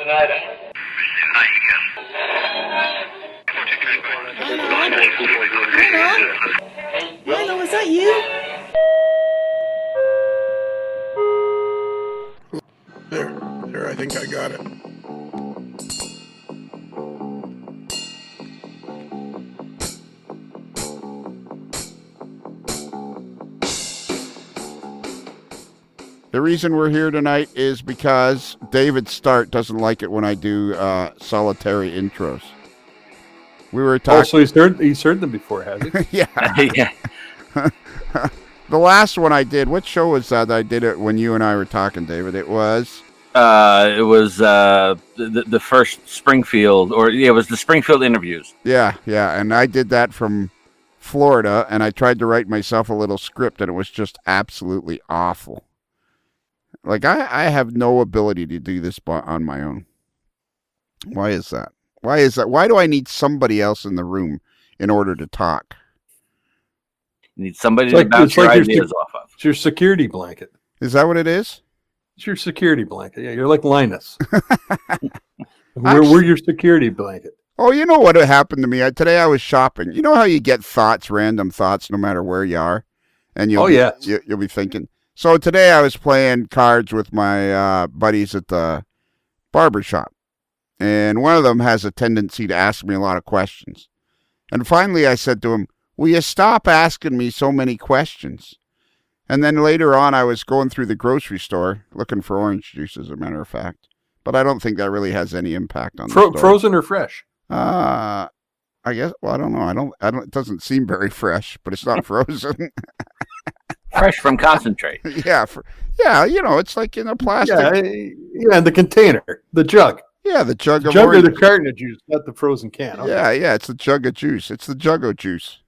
tonight, eh? Milo, is that you? There, I think I got it. The reason we're here tonight is because David Start doesn't like it when I do solitary intros. We were talking. Oh, so he's heard them before, has he? Yeah. Yeah. The last one I did. What show was that? I did it when you and I were talking, David. It was the first Springfield, it was the Springfield interviews. Yeah, and I did that from Florida, and I tried to write myself a little script, and it was just absolutely awful. Like, I have no ability to do this on my own. Why is that? Why do I need somebody else in the room in order to talk? You need somebody to bounce your ideas off of. It's your security blanket. Is that what it is? It's your security blanket. Yeah, you're like Linus. We're your security blanket. Oh, you know what happened to me? Today I was shopping. You know how you get random thoughts, no matter where you are? And you'll be thinking. So today I was playing cards with my buddies at the barber shop. And one of them has a tendency to ask me a lot of questions. And finally I said to him, will you stop asking me so many questions? And then later on I was going through the grocery store looking for orange juice, as a matter of fact. But I don't think that really has any impact on the story. Frozen or fresh? I guess, well, I don't know. It doesn't seem very fresh, but it's not frozen. Fresh from concentrate. Yeah, it's like in a plastic. Yeah, the container, the jug. Yeah, the jug of or the carton of juice, not the frozen can. Okay. Yeah, it's the jug of juice. It's the juggo juice.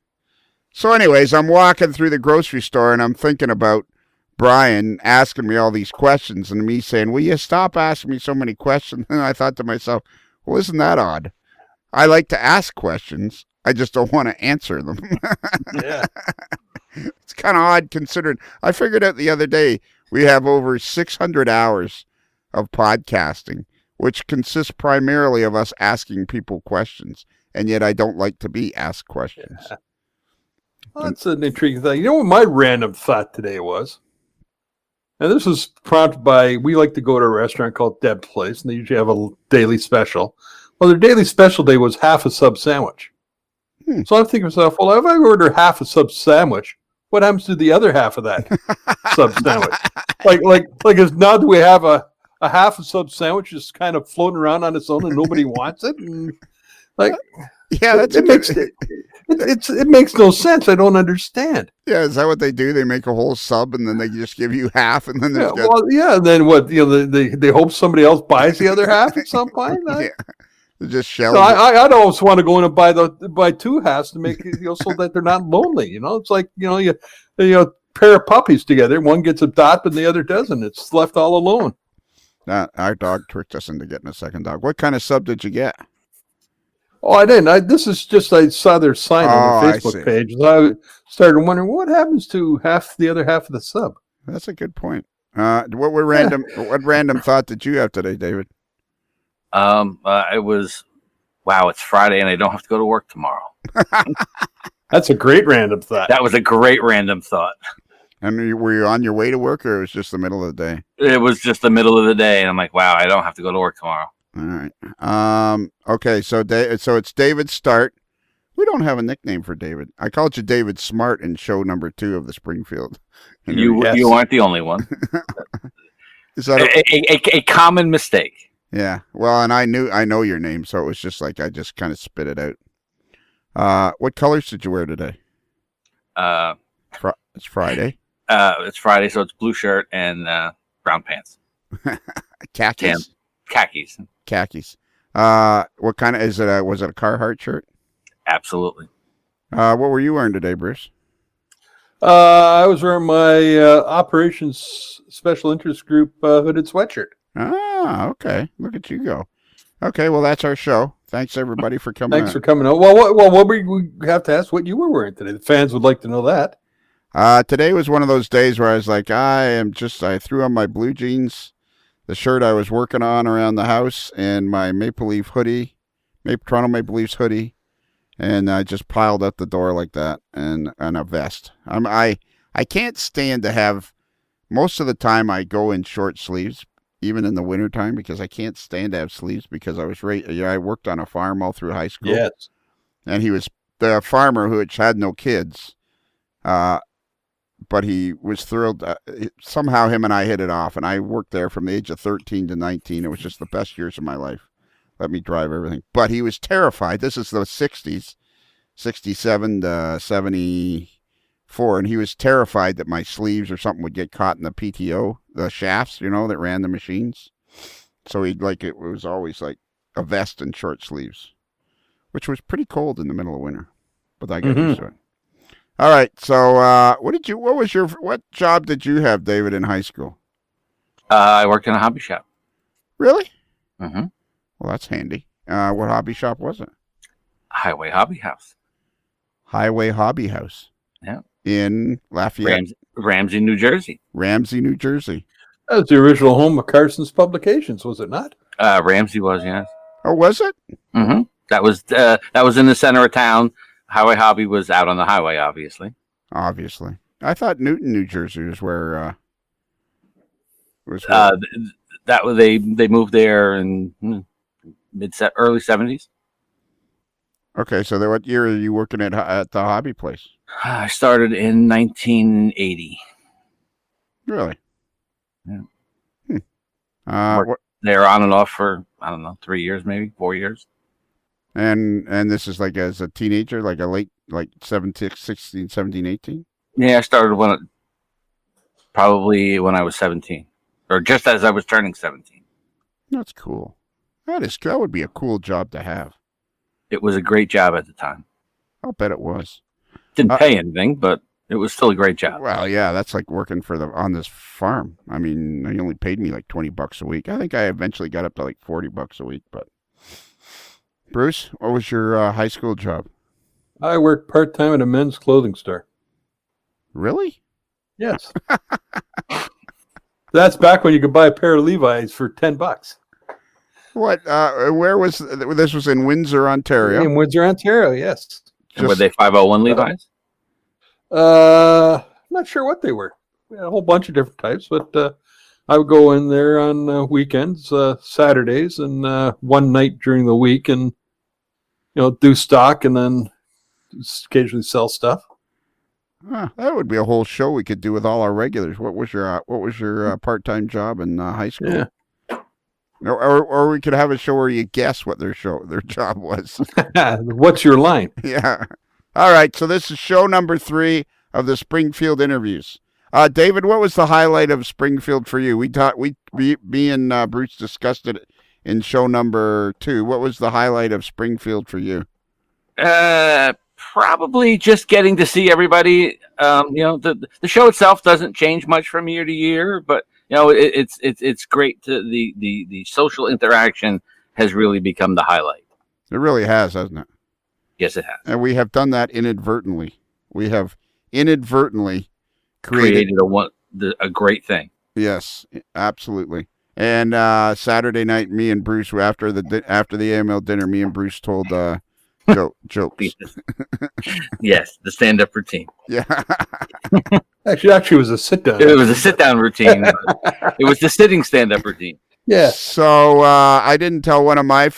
So anyways, I'm walking through the grocery store, and I'm thinking about Brian asking me all these questions, and me saying, will you stop asking me so many questions? And I thought to myself, well, isn't that odd? I like to ask questions. I just don't want to answer them. Yeah. It's kind of odd considering I figured out the other day we have over 600 hours of podcasting, which consists primarily of us asking people questions, and yet I don't like to be asked questions. Yeah. Well, that's an intriguing thing. You know what my random thought today was? And this was prompted by, we like to go to a restaurant called Deb's Place, and they usually have a daily special. Well, their daily special day was half a sub sandwich. So I'm thinking to myself, well, if I order half a sub sandwich, what happens to the other half of that sub sandwich? Like is now do we have a half a sub sandwich just kind of floating around on its own and nobody wants it? And yeah, it makes no sense. I don't understand. Yeah, is that what they do? They make a whole sub and then they just give you half, and then and then what? They hope somebody else buys the other half at some point. Yeah. Just shells. So I'd always want to go in and buy two halves to make it, so that they're not lonely. It's like you pair of puppies together. One gets a dot, but the other doesn't. It's left all alone. Our dog tricked us into getting a second dog. What kind of sub did you get? Oh, I didn't. I saw their sign on their Facebook page. So I started wondering what happens to the other half of the sub. That's a good point. What random thought did you have today, David? It was, wow, it's Friday and I don't have to go to work tomorrow. That's a great random thought. That was a great random thought. And were you on your way to work, or it was just the middle of the day? It was just the middle of the day, and I'm like, wow, I don't have to go to work tomorrow. All right. Okay, so it's David Start. We don't have a nickname for David. I called you David Smart in show number 2 of the Springfield. You aren't the only one. Is that a common mistake? Yeah. Well, and I know your name, so it was just like I just kind of spit it out. What colors did you wear today? It's Friday. It's Friday, so it's blue shirt and brown pants. Khakis. Khakis. What kind of was it a Carhartt shirt? Absolutely. What were you wearing today, Bruce? I was wearing my Operations Special Interest Group hooded sweatshirt. Ah, okay. Look at you go. Okay, well, that's our show. Thanks, everybody, for coming. Thanks for coming out. Well, what we have to ask what you were wearing today. The fans would like to know that. Today was one of those days where I was like, I threw on my blue jeans, the shirt I was working on around the house, and my Maple Leaf hoodie, Toronto Maple Leafs hoodie, and I just piled up the door like that, and a vest. I can't stand to have. Most of the time, I go in short sleeves, even in the wintertime, because I can't stand to have sleeves because I worked on a farm all through high school. Yes. And he was the farmer who had no kids, but he was thrilled. Somehow him and I hit it off, and I worked there from the age of 13 to 19. It was just the best years of my life. Let me drive everything. But he was terrified. This is the 60s, 67 to 74, and he was terrified that my sleeves or something would get caught in the PTO, the shafts, that ran the machines. So it was always like a vest and short sleeves, which was pretty cold in the middle of winter, but I got used to it. All right. So, what job did you have, David, in high school? I worked in a hobby shop. Really? Mm-hmm. Well, that's handy. What hobby shop was it? Highway Hobby House. Highway Hobby House. Yeah. In Lafayette. Ramsey, New Jersey. Ramsey, New Jersey. That was the original home of Carson's Publications, was it not? Ramsey was, yes. Oh, was it? Mm-hmm. That was in the center of town. Highway Hobby was out on the highway, obviously. Obviously. I thought Newton, New Jersey was where... they moved there in early 70s. Okay, so what year are you working at the hobby place? I started in 1980. Really? Yeah. What? They were on and off for, I don't know, 3 years, maybe 4 years. And this is like as a teenager, like a late, like 16, 17, 18? Yeah, I started probably when I was 17, or just as I was turning 17. That's cool. That would be a cool job to have. It was a great job at the time. I'll bet it was. Didn't pay anything, but it was still a great job. Well, yeah, that's like working on this farm. I mean, they only paid me like $20 a week. I think I eventually got up to like $40 a week. But Bruce, what was your high school job? I worked part-time at a men's clothing store. Really? Yes. That's back when you could buy a pair of Levi's for $10. What? Where was this? Was in Windsor, Ontario. In Windsor, Ontario. Yes. Were they 501 Levi's? Not sure what they were. We had a whole bunch of different types, but I would go in there on weekends, Saturdays, and one night during the week, and do stock, and then occasionally sell stuff. That would be a whole show we could do with all our regulars. What was your part-time job in high school? Yeah. Or we could have a show where you guess what their job was. What's your line? Yeah. All right. So this is show number 3 of the Springfield interviews. David, what was the highlight of Springfield for you? Me and Bruce discussed it in show number 2. What was the highlight of Springfield for you? Probably just getting to see everybody. The show itself doesn't change much from year to year, but it's great the social interaction has really become the highlight. It really has, hasn't it? Yes, it has. And we have done that inadvertently. We have inadvertently created a great thing. Yes, absolutely. And Saturday night, me and Bruce, after the AML dinner, me and Bruce told jokes. Yes, the stand-up routine. Yeah. Actually, it was a sit-down. It was a sit-down routine. It was the sitting stand-up routine. Yeah. So I didn't tell one of my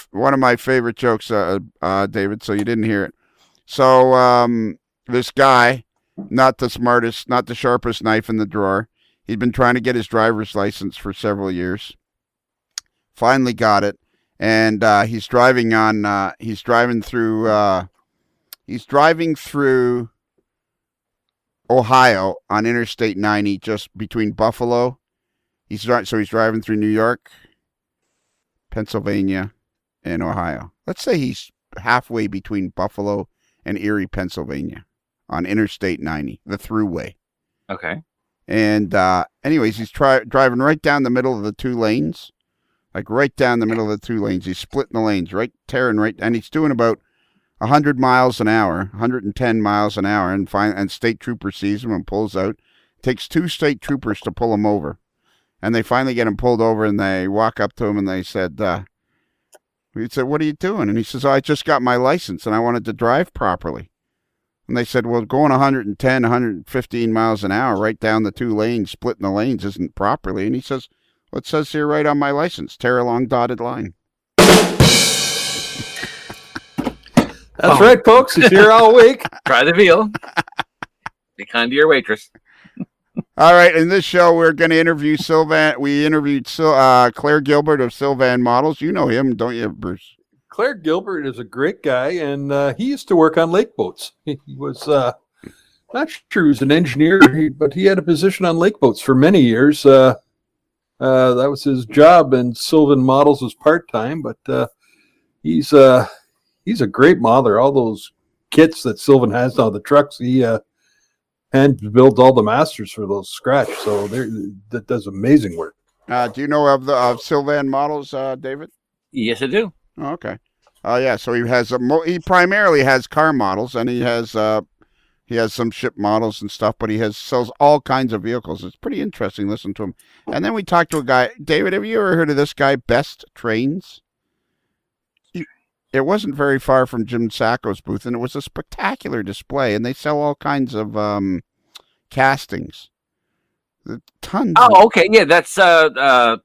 favorite jokes, David. So you didn't hear it. So this guy, not the smartest, not the sharpest knife in the drawer. He'd been trying to get his driver's license for several years. Finally got it, and he's driving through Ohio on Interstate 90, just between Buffalo. He's driving through New York, Pennsylvania, and Ohio. Let's say he's halfway between Buffalo and Erie, Pennsylvania, on Interstate 90, the thruway. Okay. And anyways, he's driving right down the middle of the two lanes, like right down the middle of the two lanes. He's splitting the lanes, and he's doing about 100 miles an hour, 110 miles an hour, and state trooper sees him and pulls out. Takes 2 state troopers to pull him over. And they finally get him pulled over, and they walk up to him, and they said, what are you doing? And he says, I just got my license, and I wanted to drive properly. And they said, well, going 110, 115 miles an hour right down the two lanes, splitting the lanes isn't properly. And he says, well, it says here right on my license, tear a long dotted line. That's right, folks. It's here all week. Try the veal. Be kind to your waitress. All right, in this show, we're going to interview Sylvan. We interviewed Claire Gilbert of Sylvan Models. You know him, don't you, Bruce? Claire Gilbert is a great guy, and he used to work on lake boats. He was not sure he was an engineer, but he had a position on lake boats for many years. That was his job, and Sylvan Models was part-time, but he's a great modeler. All those kits that Sylvan has now, the trucks, he hand builds all the masters for those scratch. So that does amazing work. Do you know of Sylvan Models, David? Yes, I do. Oh, okay. Yeah. So he has he primarily has car models, and he has some ship models and stuff, but sells all kinds of vehicles. It's pretty interesting. Listen to him. And then we talked to a guy. David, have you ever heard of this guy, Best Trains? It wasn't very far from Jim Sacco's booth, and it was a spectacular display. And they sell all kinds of castings. Tons. Oh, okay. Yeah, that's Ron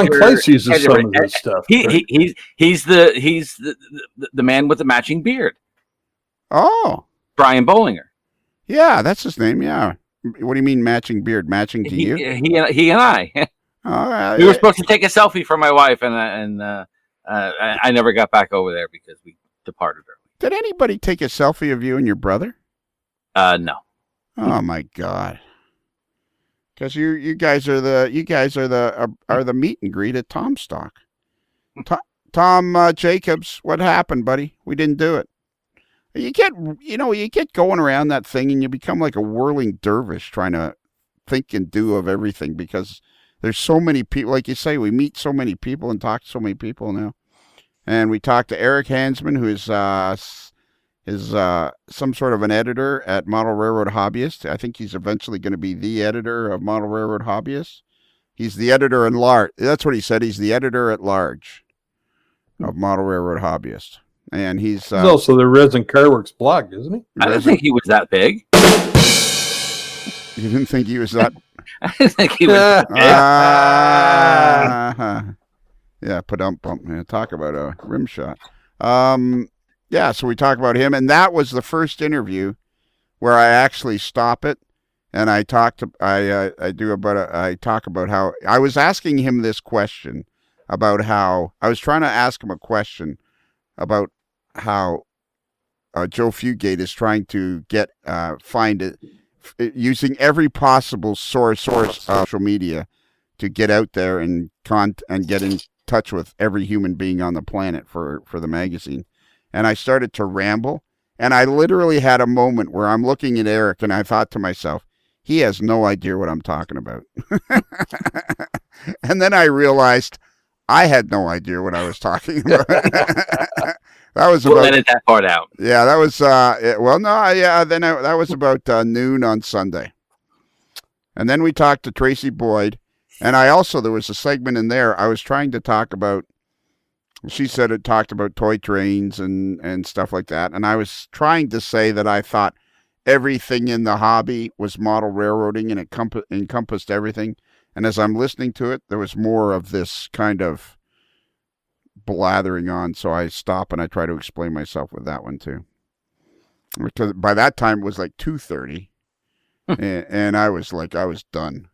Place uses some of this stuff. He's the man with the matching beard. Oh, Brian Bollinger. Yeah, that's his name. Yeah. What do you mean matching beard? Matching to you? He and I. We were supposed to take a selfie for my wife, and I never got back over there because we departed early. Did anybody take a selfie of you and your brother? No. Oh my God. Because you guys are the meet and greet at Tomstock. Tom Jacobs, what happened, buddy? We didn't do it. You get going around that thing and you become like a whirling dervish trying to think and do of everything because there's so many people. Like you say, we meet so many people and talk to so many people now. And we talked to Eric Hansman, who is some sort of an editor at Model Railroad Hobbyist. I think he's eventually going to be the editor of Model Railroad Hobbyist. He's the editor at large. That's what he said. He's the editor at large of Model Railroad Hobbyist. And he's also the Resin Carworks blog, isn't he? I didn't think he was that big. You didn't think he was that? I didn't think he was that big. Yeah, bump. Yeah, talk about a rim shot. Yeah, so we talk about him, and that was the first interview where I actually stop it, and I talk about how I was asking him this question about how I was trying to ask him a question about how Joe Fugate is trying to find it using every possible source of social media to get out there and get in touch with every human being on the planet for the magazine. And I started to ramble, and I literally had a moment where I'm looking at Eric, and I thought to myself, he has no idea what I'm talking about. And then I realized I had no idea what I was talking about. That was we'll edit that part out. Yeah, that was that was about noon on Sunday. And then we talked to Tracy Boyd, and there was a segment in there I was trying to talk about. She said it talked about toy trains and stuff like that, and I was trying to say that I thought everything in the hobby was model railroading and it encompassed everything. And as I'm listening to it, there was more of this kind of blathering on, so I stop and I try to explain myself with that one too. Because by that time it was like 2:30, and I was done.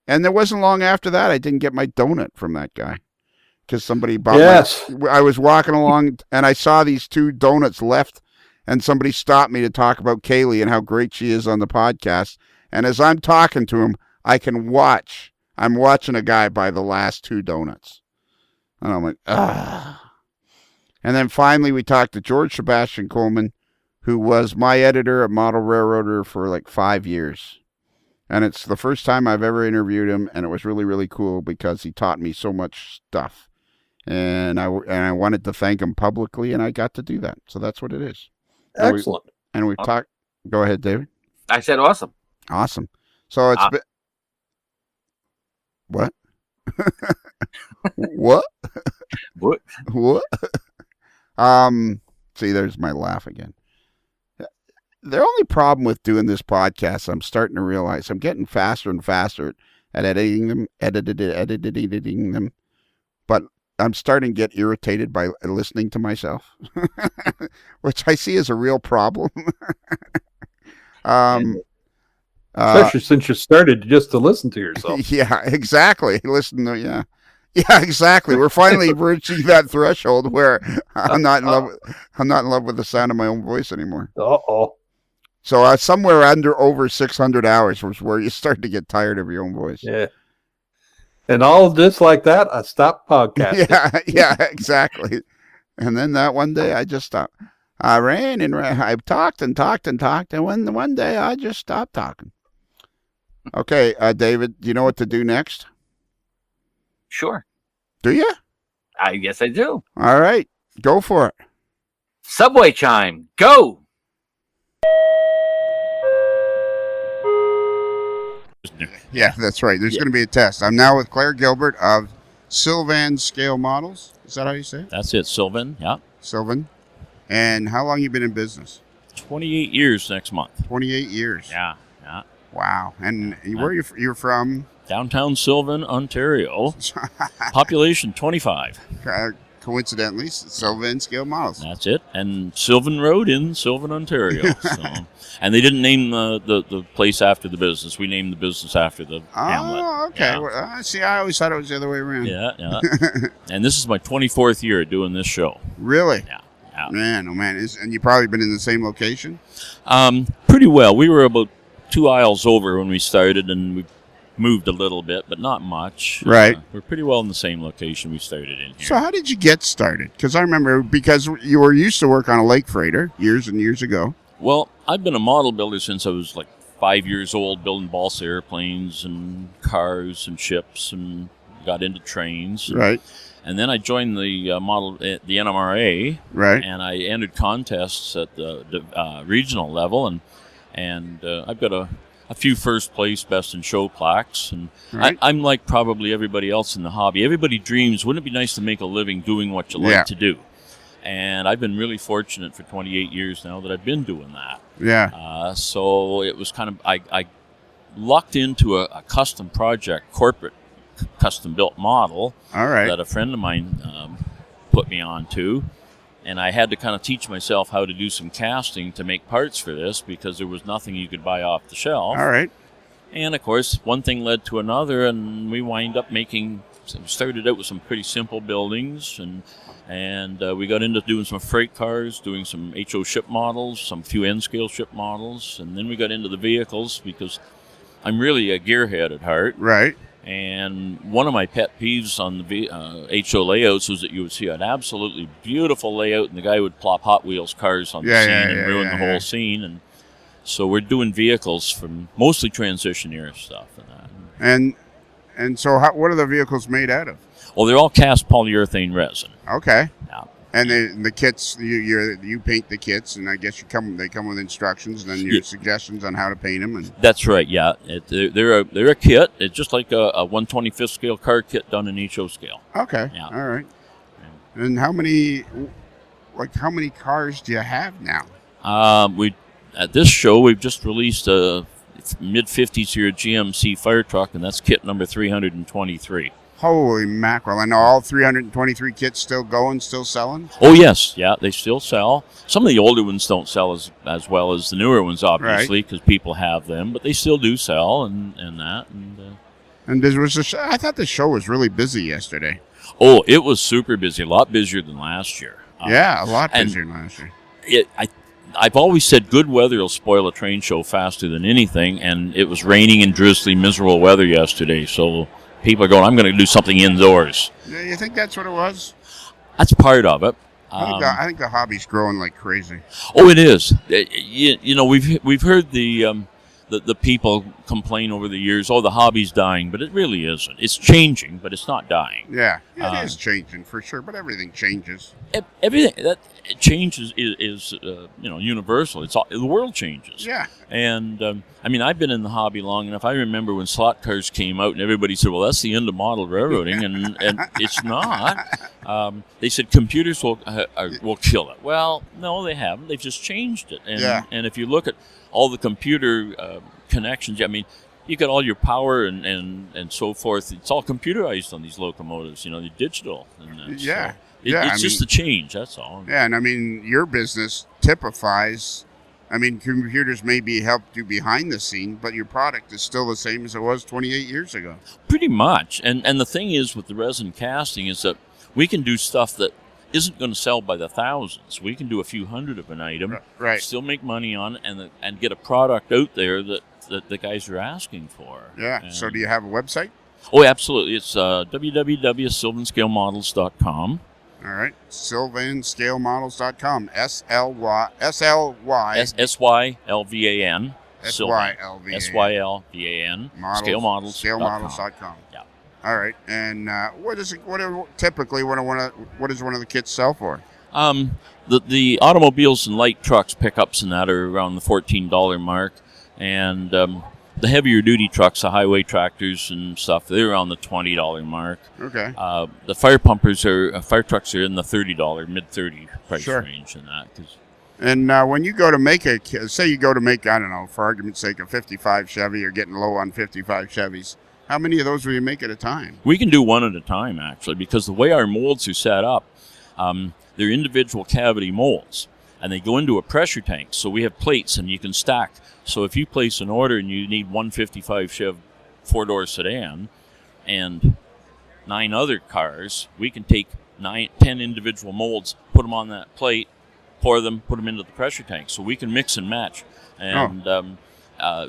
And it wasn't long after that I didn't get my donut from that guy because somebody bought. Yes, I was walking along and I saw these 2 donuts left, and somebody stopped me to talk about Kaylee and how great she is on the podcast. And as I'm talking to him, I'm watching a guy buy the last 2 donuts. And I'm like, ah. And then finally we talked to George Sebastian Coleman, who was my editor at Model Railroader for like 5 years. And it's the first time I've ever interviewed him, and it was really, really cool because he taught me so much stuff. And I wanted to thank him publicly, and I got to do that. So that's what it is. Excellent. And we talked. Go ahead, David. I said awesome. Awesome. So What? What? What? What? See, there's my laugh again. The only problem with doing this podcast, I'm starting to realize I'm getting faster and faster at editing them, but I'm starting to get irritated by listening to myself, which I see as a real problem. Especially since you started just to listen to yourself. Yeah, exactly. Yeah, exactly. We're finally reaching that threshold where I'm not in love. I'm not in love with the sound of my own voice anymore. Uh-oh. So somewhere over 600 hours was where you start to get tired of your own voice. Yeah. And all just like that, I stopped podcasting. Yeah, exactly. And then that one day I just stopped. I ran and ran. I talked and talked and talked, and one day I just stopped talking. Okay, David, do you know what to do next? Sure. Do you? I guess I do. All right, go for it. Subway chime, go! Yeah, that's right. There's going to be a test. I'm now with Claire Gilbert of Sylvan Scale Models. Is that how you say it? That's it, Sylvan. Yeah. Sylvan. And how long you been in business? 28 years next month. 28 years. Yeah. Wow. And where you're from? Downtown Sylvan, Ontario. Population 25. Coincidentally, Sylvan Scale Models. That's it. And Sylvan Road in Sylvan, Ontario. And they didn't name the place after the business. We named the business after the hamlet. Oh, okay. Yeah. Well, see, I always thought it was the other way around. Yeah. And this is my 24th year doing this show. Really? Yeah. Man, oh man. And you've probably been in the same location? Pretty well. We were about 2 aisles over when we started, and we moved a little bit, but not much. Right. We're pretty well in the same location we started in here. So how did you get started? Because I remember, because you were used to work on a lake freighter years and years ago. Well, I've been a model builder since I was like 5 years old, building balsa airplanes and cars and ships, and got into trains. Right. And then I joined the the NMRA. Right. And I entered contests at the regional level, and I've got a few first place, best in show plaques. And right. I'm like probably everybody else in the hobby. Everybody dreams, wouldn't it be nice to make a living doing what you like to do? And I've been really fortunate for 28 years now that I've been doing that. Yeah. So it was kind of, I lucked into a custom project, corporate custom built model. All right. That a friend of mine put me on to. And I had to kind of teach myself how to do some casting to make parts for this, because there was nothing you could buy off the shelf. All right. And, of course, one thing led to another, and we wind up started out with some pretty simple buildings, and we got into doing some freight cars, doing some HO ship models, some few N-scale ship models, and then we got into the vehicles, because I'm really a gearhead at heart. Right. And one of my pet peeves on the HO layouts was that you would see an absolutely beautiful layout, and the guy would plop Hot Wheels cars on the scene and ruin the whole scene. And so we're doing vehicles from mostly transition era stuff and that. And so what are the vehicles made out of? Well, they're all cast polyurethane resin. Okay. Yeah. And the kits, you paint the kits, and I guess they come with instructions and then your suggestions on how to paint them. And that's right. Yeah, they're a kit. It's just like a 1/25th scale car kit done in HO scale. Okay. Yeah. All right. Yeah. And how many cars do you have now? We at this show we've just released a mid-50s here GMC fire truck, and that's kit number 323. Holy mackerel. And are all 323 kits still going, still selling? Oh, yes. Yeah, they still sell. Some of the older ones don't sell as well as the newer ones, obviously, because people have them, but they still do sell and that. And there was I thought the show was really busy yesterday. Oh, it was super busy, a lot busier than last year. Yeah, a lot busier than last year. I've always said good weather will spoil a train show faster than anything, and it was raining and drizzly, miserable weather yesterday, so people are going, I'm going to do something indoors. Yeah, you think that's what it was? That's part of it. I think the hobby's growing like crazy. Oh, it is. You know, we've heard the the people complain over the years, oh, the hobby's dying, but it really isn't. It's changing, but it's not dying. Yeah, it is changing for sure, but everything changes. Everything that changes is universal. It's all, the world changes. Yeah. And I mean, I've been in the hobby long enough. I remember when slot cars came out, and everybody said, "Well, that's the end of model railroading," and it's not. They said computers will kill it. Well, no, they haven't. They've just changed it. And if you look at all the computer connections, I mean, you got all your power and so forth. It's all computerized on these locomotives. They're digital. And yeah. So it's just a change. That's all. Yeah, and I mean, your business typifies. I mean, computers maybe helped you behind the scene, but your product is still the same as it was 28 years ago. Pretty much. And the thing is with the resin casting is that we can do stuff that isn't going to sell by the thousands. We can do a few hundred of an item, right? Still make money on it, and get a product out there that the guys are asking for. Yeah. And so do you have a website? Oh, absolutely. It's www.sylvanscalemodels.com. All right. Sylvanscalemodels.com. SYLVAN. SYLVAN. SYLVAN. SYLVAN. Scalemodels.com. Yeah. All right. And what does one of the kits sell for? The automobiles and light trucks, pickups, and that are around the $14 mark, and the heavier duty trucks, the highway tractors and stuff, they're around the $20 mark. Okay. The fire trucks are in the $30, mid-30 price range, and that. And when you go to make I don't know, for argument's sake, a 55 Chevy, or getting low on 55 Chevys, how many of those will you make at a time? We can do one at a time, actually, because the way our molds are set up, they're individual cavity molds, and they go into a pressure tank. So we have plates, and you can stack. So if you place an order and you need 155 Chev 4-door sedan and 9 other cars, we can take 10 individual molds, put them on that plate, pour them, put them into the pressure tank. So we can mix and match. And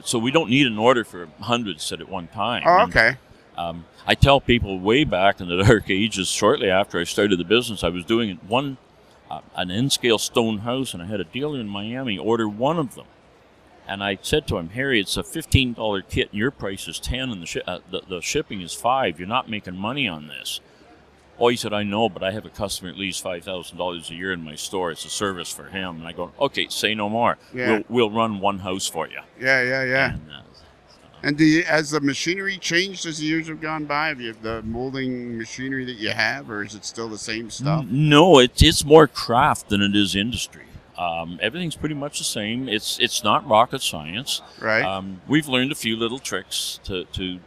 so we don't need an order for hundreds at one time. Oh, okay. I tell people way back in the dark ages, shortly after I started the business, I was doing an N-scale stone house, and I had a dealer in Miami order one of them. And I said to him, Harry, it's a $15 kit, and your price is $10, and the shipping is $5. You're not making money on this. Oh, he said, I know, but I have a customer at least $5,000 a year in my store. It's a service for him. And I go, okay, say no more. Yeah. We'll run one house for you. Yeah. And has the machinery changed as the years have gone by? Have you the molding machinery that you have, or is it still the same stuff? No, it's more craft than it is industry. Everything's pretty much the same. It's not rocket science. Right. We've learned a few little tricks we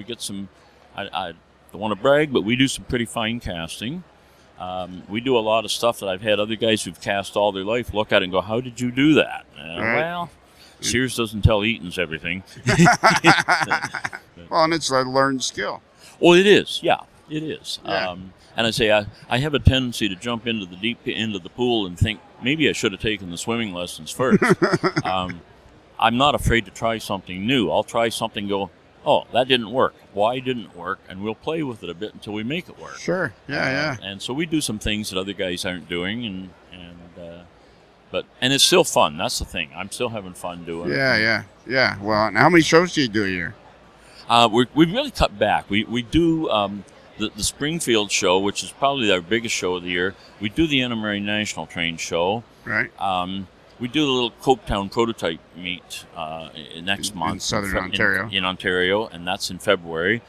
get some. I don't want to brag, but we do some pretty fine casting. We do a lot of stuff that I've had other guys who've cast all their life look at it and go, "How did you do that?" Right. Well, Sears doesn't tell Eaton's everything. Well, and it's a learned skill. Well, it is. Yeah, it is. Yeah. And I say I have a tendency to jump into the deep end of the pool and think maybe I should have taken the swimming lessons first. I'm not afraid to try something new. I'll try something, go, oh, that didn't work. Why didn't it work? And we'll play with it a bit until we make it work. Sure. Yeah. And so we do some things that other guys aren't doing, and it's still fun. That's the thing. I'm still having fun doing it. Yeah. Well, and how many shows do you do a year? We've really cut back. We do the Springfield show, which is probably our biggest show of the year. We do the Anna Murray National Train Show. Right. We do the little Coketown prototype meet next month. In southern Ontario. In Ontario, and that's in February.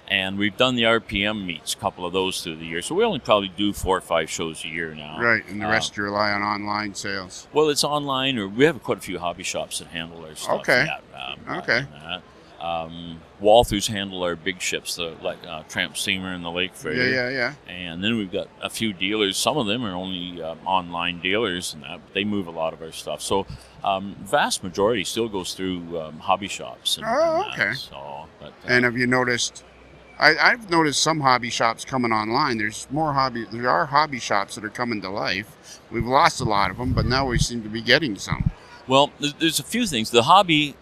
And we've done the RPM meets, a couple of those through the year. So we only probably do 4 or 5 shows a year now. Right, and the rest you rely on online sales. Well, it's online, or we have quite a few hobby shops that handle our stuff. Okay. Okay. Walthers handle our big ships, like Tramp Steamer and the Lake Freighter. Yeah. And then we've got a few dealers. Some of them are only online dealers, and they move a lot of our stuff. So vast majority still goes through hobby shops. Okay. And have you noticed? I've noticed some hobby shops coming online. There are hobby shops that are coming to life. We've lost a lot of them, but now we seem to be getting some. Well, there's a few things. The hobby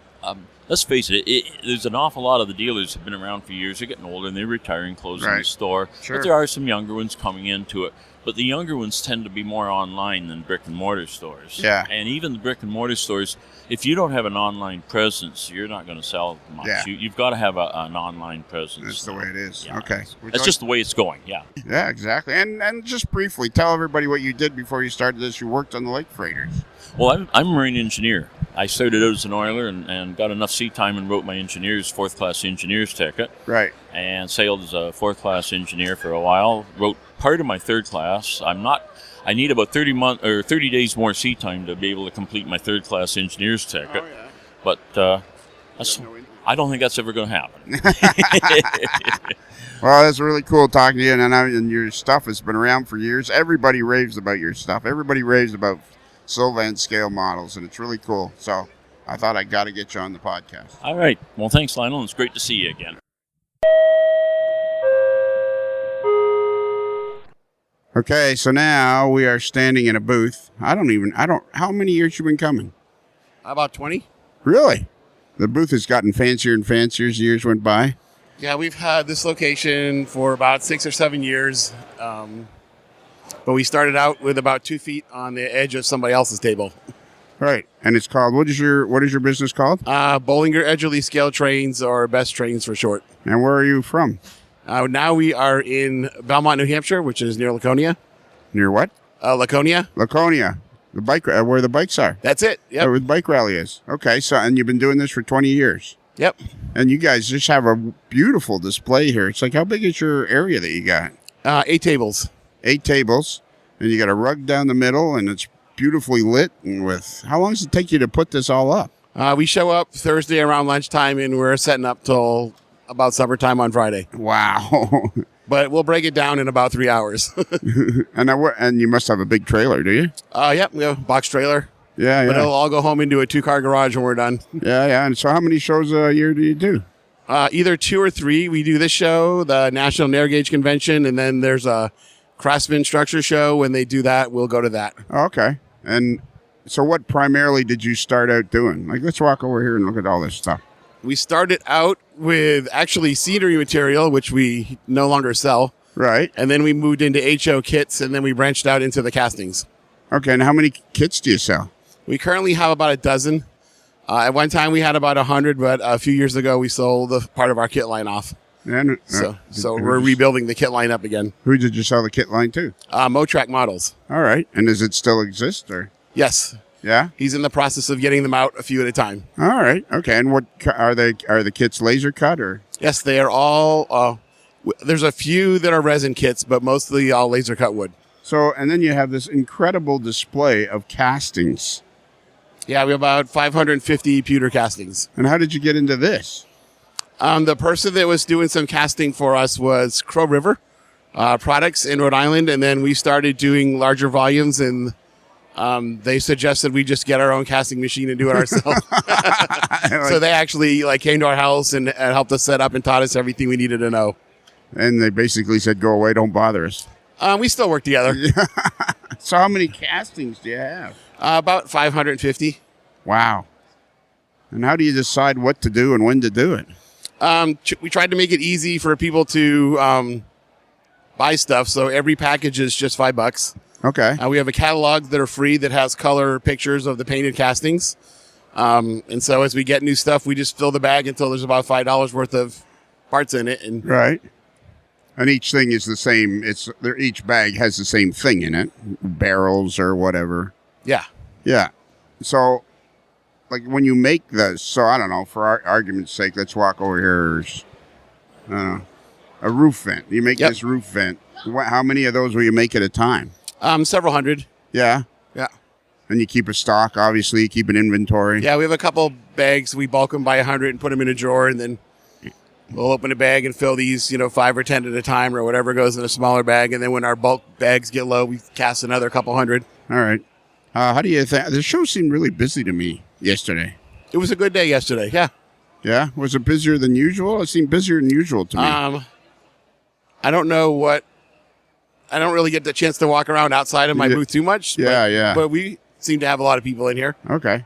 let's face it, there's an awful lot of the dealers have been around for years. They're getting older and they're retiring, closing the store. Sure. But there are some younger ones coming into it. But the younger ones tend to be more online than brick and mortar stores. Yeah. And even the brick and mortar stores, if you don't have an online presence, you're not going to sell much. Yeah. You've got to have an online presence. That's the way it is. Yeah. Okay. That's just the way it's going, yeah. Yeah, exactly. And just briefly, tell everybody what you did before you started this. You worked on the lake freighters. Well, I'm a marine engineer. I started out as an oiler and got enough sea time and wrote my fourth-class engineer's ticket. Right. And sailed as a fourth-class engineer for a while. Wrote part of my third class. I need about 30 days more sea time to be able to complete my third-class engineer's ticket. Oh, yeah. But I don't think that's ever going to happen. Well, that's really cool talking to you, and your stuff has been around for years. Everybody raves about your stuff. Everybody raves about Sylvan scale models, and it's really cool. So I thought I got to get you on the podcast. All right. Well, thanks, Lionel. It's great to see you again. Okay, so now we are standing in a booth. How many years you been coming? About 20. Really? The booth has gotten fancier and fancier as years went by. Yeah, we've had this location for about 6 or 7 years. But we started out with about 2 feet on the edge of somebody else's table. Right. And it's called, what is your business called? Bollinger Edgerly Scale Trains, or Best Trains for short. And where are you from? Now we are in Belmont, New Hampshire, which is near Laconia. Near what? Laconia. Laconia. The bike, where the bikes are. That's it. Yep. Where the bike rally is. Okay, so, and you've been doing this for 20 years. Yep. And you guys just have a beautiful display here. It's like, how big is your area that you got? 8 tables. 8 tables. And you got a rug down the middle, and it's beautifully lit. And how long does it take you to put this all up? We show up Thursday around lunchtime, and we're setting up till about supper time on Friday. Wow. But we'll break it down in about 3 hours. And you must have a big trailer, do you? Yep, we have a box trailer. Yeah, But it'll all go home into a 2-car garage when we're done. Yeah. And so how many shows a year do you do? Either 2 or 3. We do this show, the National Narrow Gauge Convention, and then there's a Craftsman Structure Show. When they do that, we'll go to that. Okay. And so what primarily did you start out doing? Like, let's walk over here and look at all this stuff. We started out with actually scenery material, which we no longer sell. Right. And then we moved into HO kits, and then we branched out into the castings. Okay. And how many kits do you sell? We currently have about a dozen. At one time, we had about 100, but a few years ago, we sold a part of our kit line off. And, So we're rebuilding the kit line up again. Who did you sell the kit line to? Motrac Models. All right. And does it still exist? Or Yes. yeah? He's in the process of getting them out a few at a time. All right. Okay. And what are they? Are the kits laser cut or? Yes, they are all. There's a few that are resin kits, but mostly all laser cut wood. So, and then you have this incredible display of castings. Yeah, we have about 550 pewter castings. And how did you get into this? The person that was doing some casting for us was Crow River Products in Rhode Island, and then we started doing larger volumes, and they suggested we just get our own casting machine and do it ourselves. So they actually came to our house and helped us set up and taught us everything we needed to know. And they basically said, go away, don't bother us. We still work together. So how many castings do you have? About 550. Wow. And how do you decide what to do and when to do it? We tried to make it easy for people to buy stuff, so every package is just $5. Okay. We have a catalog that are free that has color pictures of the painted castings. And so as we get new stuff, we just fill the bag until there's about $5 worth of parts in it. And right. And each thing is the same. Each bag has the same thing in it, barrels or whatever. Yeah. Yeah. So, like when you make those, so I don't know, for argument's sake, let's walk over here. A roof vent. You make this roof vent. How many of those will you make at a time? Several hundred. Yeah. Yeah. And you keep a stock, obviously. You keep an inventory. Yeah, we have a couple bags. We bulk them by 100 and put them in a drawer, and then we'll open a bag and fill these, 5 or 10 at a time or whatever goes in a smaller bag. And then when our bulk bags get low, we cast another couple hundred. All right. How do you think? The show seemed really busy to me yesterday. It was a good day yesterday, yeah. Yeah? Was it busier than usual? It seemed busier than usual to me. I don't know what... I don't really get the chance to walk around outside of my booth too much. Yeah. But we seem to have a lot of people in here. Okay.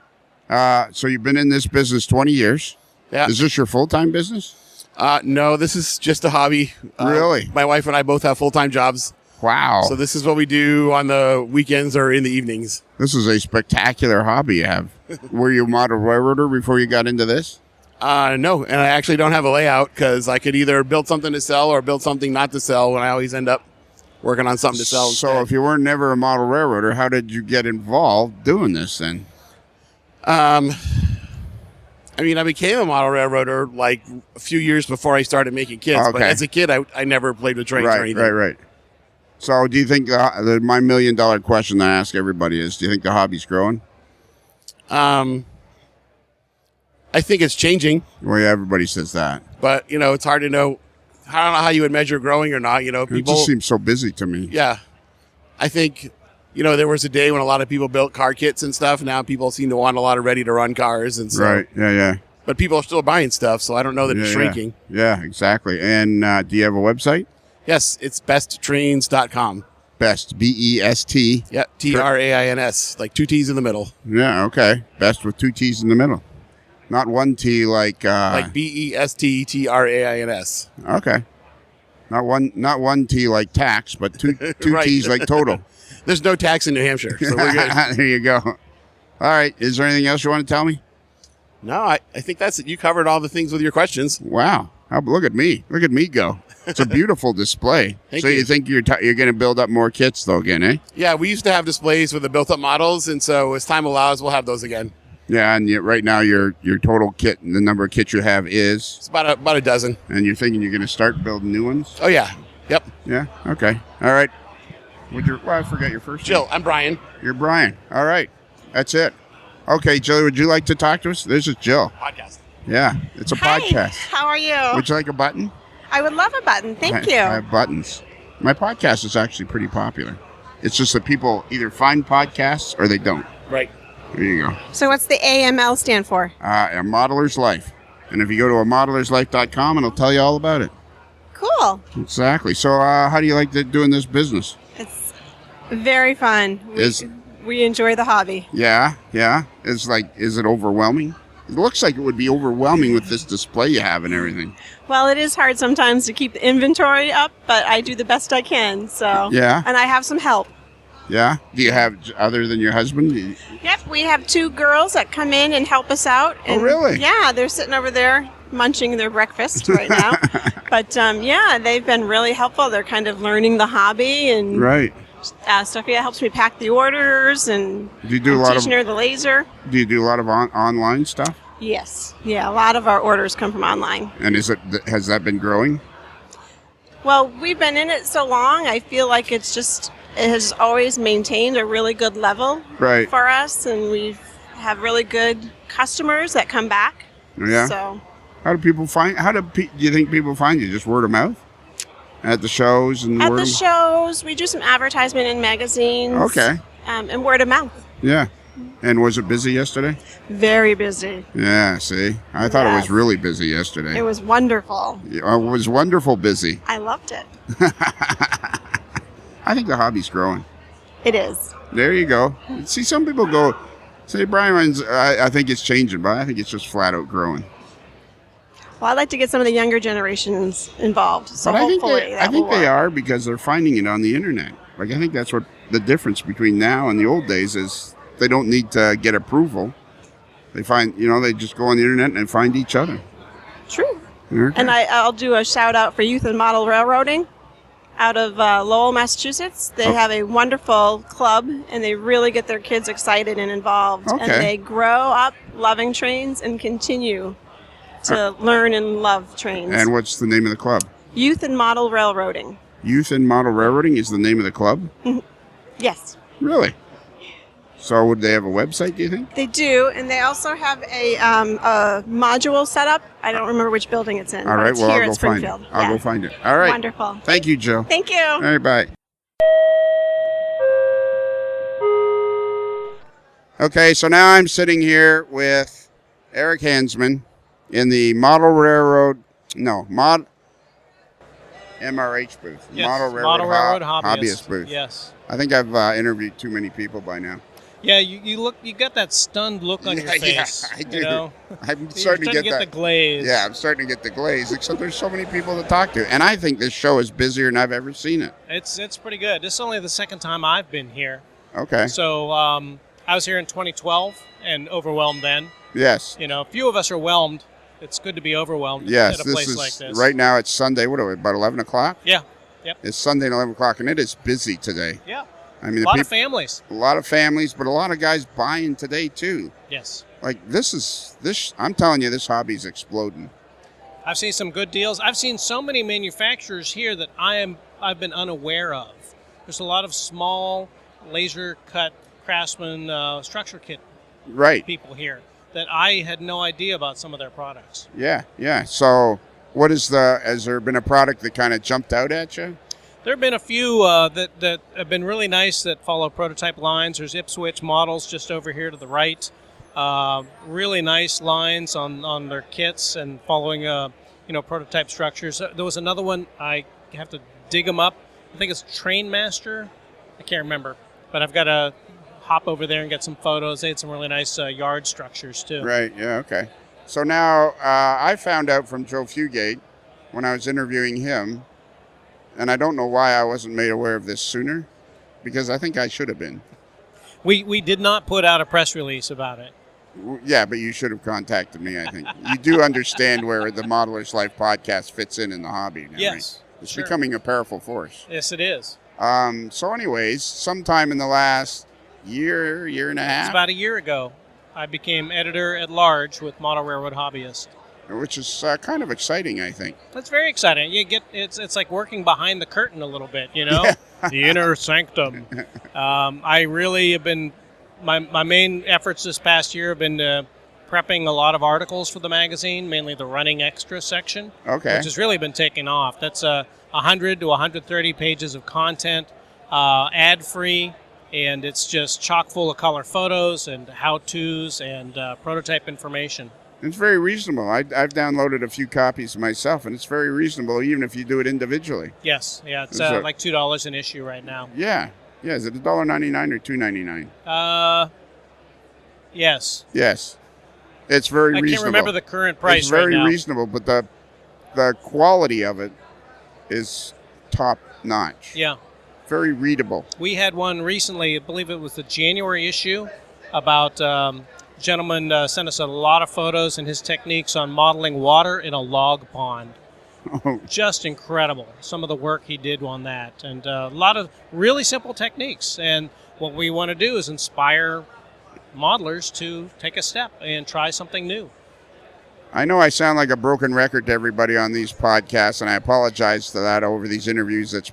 So you've been in this business 20 years. Yeah. Is this your full-time business? No, this is just a hobby. Really? My wife and I both have full-time jobs. Wow. So this is what we do on the weekends or in the evenings. This is a spectacular hobby you have. Were you a model railroader before you got into this? No, and I actually don't have a layout because I could either build something to sell or build something not to sell, and I always end up working on something to sell. So if you were never a model railroader, how did you get involved doing this then? I mean, I became a model railroader like a few years before I started making kits. But as a kid, I never played with trains or anything. Right. So do you think my $1 million question that I ask everybody is, do you think the hobby's growing? I think it's changing. Well, yeah, everybody says that. But, it's hard to know. I don't know how you would measure growing or not. People, it just seems so busy to me. Yeah. I think, there was a day when a lot of people built car kits and stuff. Now people seem to want a lot of ready-to-run cars. And so, right, yeah. But people are still buying stuff, so I don't know that it's shrinking. Yeah, exactly. And do you have a website? Yes, it's besttrains.com. Best, B-E-S-T. Yeah, T-R-A-I-N-S, like 2 T's in the middle. Yeah, okay. Best with 2 T's in the middle. Not 1 T like... like B-E-S-T-T-R-A-I-N-S. Okay. Not one T like tax, but two Right. T's like total. There's no tax in New Hampshire, so we're good. There you go. All right. Is there anything else you want to tell me? No, I think that's it. You covered all the things with your questions. Wow. Look at me. Look at me go. It's a beautiful display. Thank so you. You think you're going to build up more kits, though, again, eh? Yeah, we used to have displays with the built-up models, and so as time allows, we'll have those again. Yeah, and right now your total kit, the number of kits you have is? It's about a dozen. And you're thinking you're going to start building new ones? Oh, yeah. Yep. Yeah, okay. All right. I forgot your first Jill, name. I'm Brian. You're Brian. All right. That's it. Okay, Jill, would you like to talk to us? This is Jill. Podcast. Yeah, it's a Hi, podcast. how are you? Would you like a button? I would love a button. Thank you. I have buttons. My podcast is actually pretty popular. It's just that people either find podcasts or they don't. Right. There you go. So what's the AML stand for? A Modeler's Life. And if you go to ModelersLife.com, it'll tell you all about it. Cool. Exactly. So how do you like doing this business? It's very fun. We enjoy the hobby. Yeah. Is it overwhelming? It looks like it would be overwhelming with this display you have and everything. Well, it is hard sometimes to keep the inventory up, but I do the best I can. So Yeah. And I have some help. Yeah? Do you have, other than your husband? Yep, we have 2 girls that come in and help us out. And really? Yeah, they're sitting over there munching their breakfast right now. But yeah, they've been really helpful. They're kind of learning the hobby and Right. Sophia helps me pack the orders and Do you do a lot of teaching her the laser. Do you do a lot of online stuff? Yes. Yeah, a lot of our orders come from online. And has that been growing? Well, we've been in it so long, I feel like it has always maintained a really good level Right. for us, and we have really good customers that come back. Yeah. So How do people find? Do you think people find you? Just word of mouth at the shows and at word the of shows, we do some advertisement in magazines. Okay. And word of mouth. Yeah. And was it busy yesterday? Very busy. Yeah. See, I thought it was Yes. really busy yesterday. It was wonderful. It was wonderful busy. I loved it. I think the hobby's growing. It is. There you go. See, some people say, Brian, I think it's changing, but I think it's just flat out growing. Well, I'd like to get some of the younger generations involved. So But hopefully I think they work. are because they're finding it on the internet. Like, I think that's what the difference between now and the old days is. They don't need to get approval. They they just go on the internet and find each other. True. Okay. And I'll do a shout out for Youth and Model Railroading out of Lowell, Massachusetts. They have a wonderful club, and they really get their kids excited and involved. Okay. And they grow up loving trains and continue to learn and love trains. And what's the name of the club? Youth and Model Railroading. Youth and Model Railroading is the name of the club? Yes. Really? So would they have a website, do you think? They do, and they also have a module set up. I don't remember which building it's in. All but right, it's well, here I'll at go find it. Springfield. I'll Yeah. go find it. All right. Wonderful. Thank you, Jill. Thank you. All right, bye. Okay, so now I'm sitting here with Eric Hansman in the MRH booth. Yes, Model Railroad, Railroad Hobbyist booth. Yes. I think I've interviewed too many people by now. Yeah, you got that stunned look on your face. Yeah, I do. You know? I'm starting to get the glaze. Yeah, I'm starting to get the glaze, except there's so many people to talk to. And I think this show is busier than I've ever seen it. It's pretty good. This is only the second time I've been here. Okay. So I was here in 2012 and overwhelmed then. Yes. You know, a few of us are whelmed. It's good to be overwhelmed Yes, at a place like this. Right now it's Sunday. What are we, about 11 o'clock? Yeah. Yep. It's Sunday at 11 o'clock, and it is busy today. Yeah. I mean, a lot of families. A lot of families, but a lot of guys buying today, too. Yes. Like, I'm telling you, this hobby's exploding. I've seen some good deals. I've seen so many manufacturers here that I've been unaware of. There's a lot of small laser cut craftsman structure kit people here that I had no idea about some of their products. Yeah. So has there been a product that kind of jumped out at you? There have been a few that have been really nice that follow prototype lines. There's Ipswich models just over here to the right. Really nice lines on their kits and following prototype structures. There was another one, I have to dig them up. I think it's Trainmaster. I can't remember, but I've got to hop over there and get some photos. They had some really nice yard structures too. Right. Yeah. Okay. So now I found out from Joe Fugate when I was interviewing him. And I don't know why I wasn't made aware of this sooner, because I think I should have been. We did not put out a press release about it. Yeah, but you should have contacted me, I think. You do understand where the Modelers Life podcast fits in the hobby now, yes, right? It's sure. becoming a powerful force. Yes, it is. So anyways, sometime in the last year and a half. It's about a year ago, I became editor-at-large with Model Railroad Hobbyist. Which is kind of exciting, I think. That's very exciting. It's like working behind the curtain a little bit, you know, the inner sanctum. I really have been my main efforts this past year have been prepping a lot of articles for the magazine, mainly the running extra section, which has really been taking off. That's 100 to 130 pages of content, ad-free, and it's just chock full of color photos and how-tos and prototype information. It's very reasonable. I've downloaded a few copies myself, and it's very reasonable, even if you do it individually. Yes, yeah, it's like $2 an issue right now. Yeah. Is it $1.99 or $2.99? Yes. Yes. It's very reasonable. I can't remember the current price. It's very right now. reasonable, but the quality of it is top notch. Yeah. Very readable. We had one recently. I believe it was the January issue about. Gentleman sent us a lot of photos and his techniques on modeling water in a log pond. Just incredible, some of the work he did on that, and a lot of really simple techniques. And what we want to do is inspire modelers to take a step and try something new. I know I sound like a broken record to everybody on these podcasts, and I apologize for that over these interviews at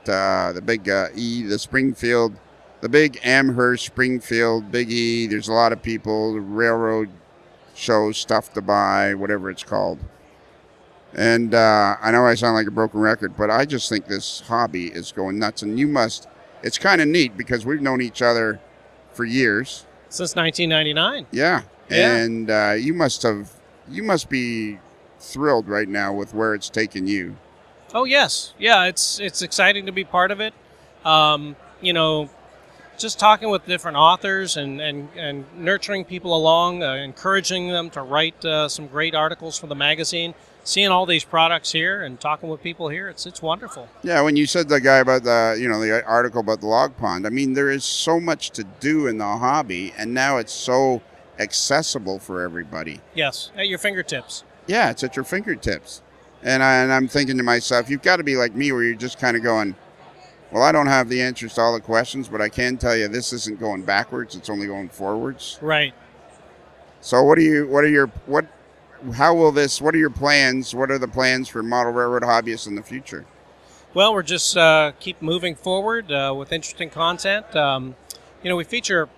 the big the Springfield. The big Amherst, Springfield, Big E, there's a lot of people, railroad shows, stuff to buy, whatever it's called. And I know I sound like a broken record, but I just think this hobby is going nuts. And it's kind of neat because we've known each other for years. Since 1999. Yeah. And you must be thrilled right now with where it's taken you. Oh, yes. Yeah, it's exciting to be part of it. Just talking with different authors and nurturing people along, encouraging them to write some great articles for the magazine, seeing all these products here and talking with people here, it's wonderful. Yeah, when you said the guy about the article about the log pond, I mean, there is so much to do in the hobby, and now it's so accessible for everybody. Yes, at your fingertips. Yeah, it's at your fingertips. And I'm thinking to myself, you've got to be like me where you're just kind of going, well, I don't have the answers to all the questions, but I can tell you this isn't going backwards; it's only going forwards. Right. So, what are your plans? What are the plans for Model Railroad Hobbyists in the future? Well, we're just keep moving forward with interesting content. We feature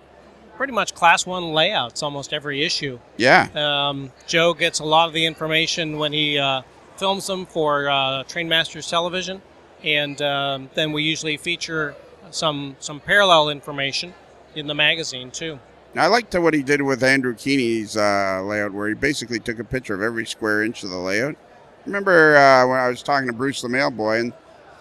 pretty much Class 1 layouts almost every issue. Yeah. Joe gets a lot of the information when he films them for Trainmasters Television. And then we usually feature some parallel information in the magazine, too. I liked what he did with Andrew Keeney's layout, where he basically took a picture of every square inch of the layout. Remember when I was talking to Bruce the Mailboy,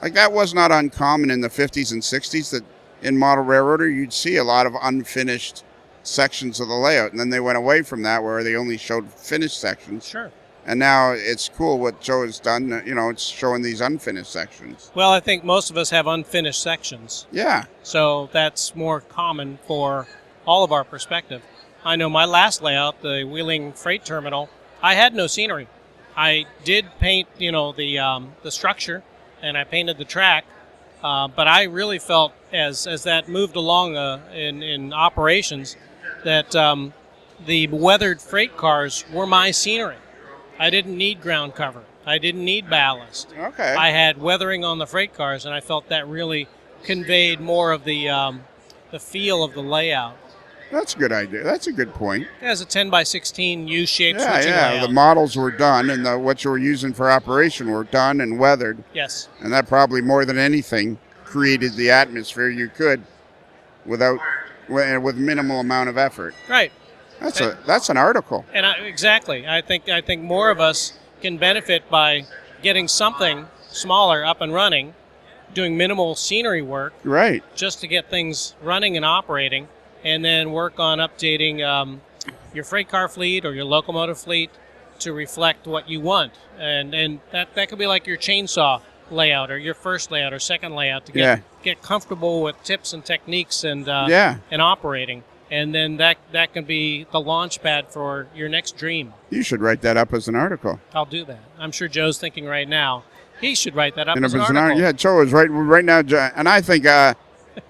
and that was not uncommon in the 50s and 60s, that in Model Railroader, you'd see a lot of unfinished sections of the layout. And then they went away from that where they only showed finished sections. Sure. And now it's cool what Joe has done. It's showing these unfinished sections. Well, I think most of us have unfinished sections. Yeah. So that's more common for all of our perspective. I know my last layout, the Wheeling Freight Terminal, I had no scenery. I did paint, the structure, and I painted the track, but I really felt as that moved along in operations that the weathered freight cars were my scenery. I didn't need ground cover. I didn't need ballast. Okay. I had weathering on the freight cars, and I felt that really conveyed more of the feel of the layout. That's a good idea. That's a good point. It has a 10 by 16 U-shaped switching Yeah. layout. The models were done, and what you were using for operation were done and weathered. Yes. And that probably more than anything created the atmosphere you could with minimal amount of effort. Right. That's an article. And exactly. I think more of us can benefit by getting something smaller up and running, doing minimal scenery work, Right. just to get things running and operating, and then work on updating your freight car fleet or your locomotive fleet to reflect what you want. And that could be like your chainsaw layout or your first layout or second layout to get comfortable with tips and techniques and operating. And then that can be the launch pad for your next dream. You should write that up as an article. I'll do that. I'm sure Joe's thinking right now, he should write that up as an article. Yeah, Joe is right now, and I think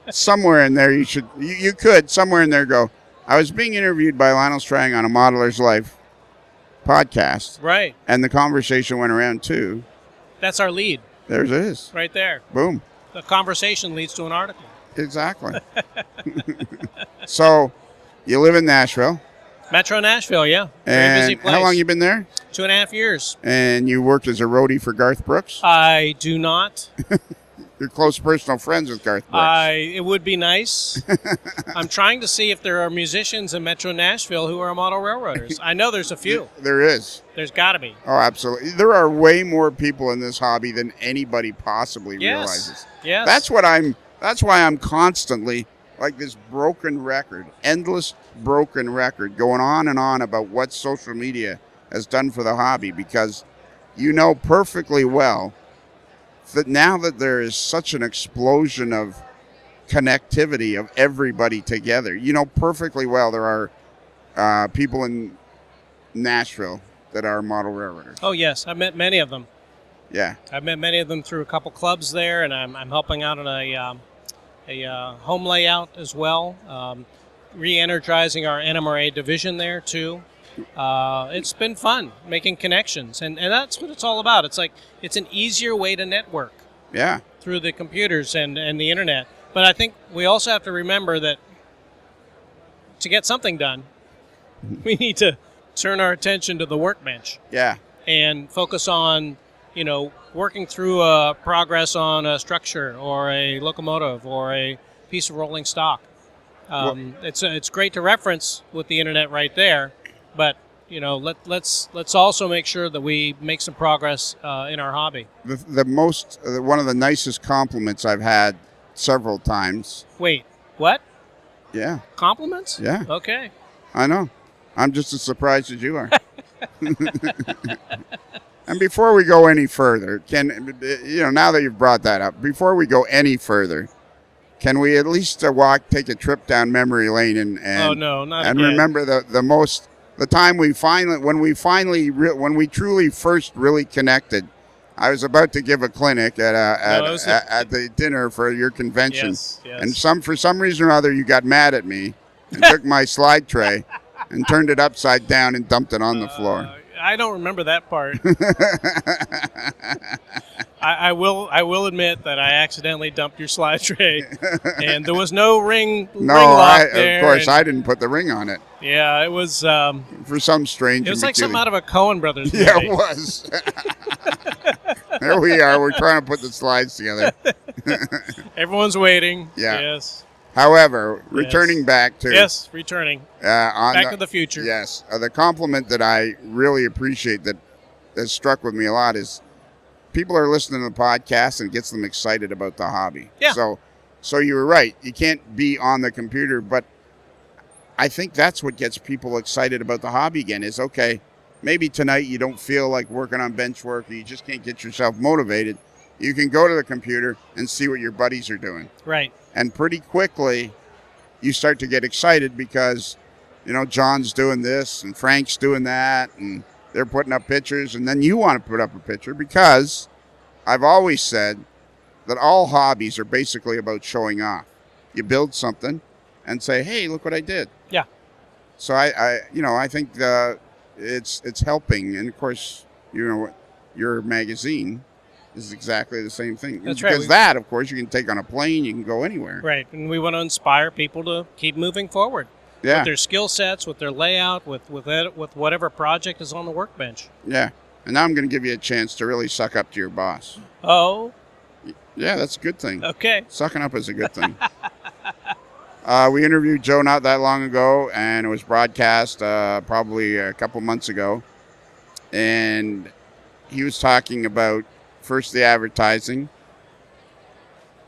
somewhere in there you could somewhere in there go, I was being interviewed by Lionel Strang on a Modeler's Life podcast. Right. And the conversation went around too. That's our lead. There it is. Right there. Boom. The conversation leads to an article. Exactly. So, you live in Nashville. Metro Nashville, yeah. Very busy And place. how long you been there? 2.5 years. And you worked as a roadie for Garth Brooks? I do not. You're close personal friends with Garth Brooks. It would be nice. I'm trying to see if there are musicians in Metro Nashville who are model railroaders. I know there's a few. There is. There's got to be. Oh, absolutely. There are way more people in this hobby than anybody possibly realizes. Yes. That's why I'm constantly like this broken record, endless broken record, going on and on about what social media has done for the hobby, because you know perfectly well that now that there is such an explosion of connectivity of everybody together, you know perfectly well there are people in Nashville that are model railroaders. Oh, yes. I've met many of them. Yeah. I've met many of them through a couple clubs there, and I'm helping out on a home layout as well, re-energizing our NMRA division there too. It's been fun making connections, and that's what it's all about. It's like it's an easier way to network through the computers and the internet. But I think we also have to remember that to get something done, we need to turn our attention to the workbench and focus on working through progress on a structure or a locomotive or a piece of rolling stock. It's great to reference with the internet right there, but let's also make sure that we make some progress in our hobby. One of the nicest compliments I've had several times. Wait, what? Yeah. Compliments? Yeah. Okay. I know. I'm just as surprised as you are. And before we go any further, now that you've brought that up, before we go any further, can we at least take a trip down memory lane and remember the time when we truly first really connected? I was about to give a clinic at the dinner for your convention, yes. And for some reason or other, you got mad at me and took my slide tray and turned it upside down and dumped it on the floor. I don't remember that part. I will admit that I accidentally dumped your slide tray, and there was no ring lock there. Of course, I didn't put the ring on it. Yeah, it was for some strange. It was like something out of a Coen Brothers movie. Yeah, it was. There we are. We're trying to put the slides together. Everyone's waiting. Yeah. Yes. However, returning back to... Yes, returning. Back to the future. Yes. The compliment that I really appreciate that has struck with me a lot is people are listening to the podcast and it gets them excited about the hobby. Yeah. So you were right. You can't be on the computer, but I think that's what gets people excited about the hobby again is, okay, maybe tonight you don't feel like working on bench work or you just can't get yourself motivated. You can go to the computer and see what your buddies are doing. Right. And pretty quickly, you start to get excited because, John's doing this and Frank's doing that and they're putting up pictures. And then you want to put up a picture because I've always said that all hobbies are basically about showing off. You build something and say, hey, look what I did. Yeah. So I think it's helping. And of course, your magazine is exactly the same thing. That's because right. Of course, you can take on a plane, you can go anywhere. Right. And we want to inspire people to keep moving forward. Yeah. With their skill sets, with their layout, with whatever project is on the workbench. Yeah. And now I'm going to give you a chance to really suck up to your boss. Oh. Yeah, that's a good thing. Okay. Sucking up is a good thing. We interviewed Joe not that long ago, and it was broadcast probably a couple months ago. And he was talking about first the advertising,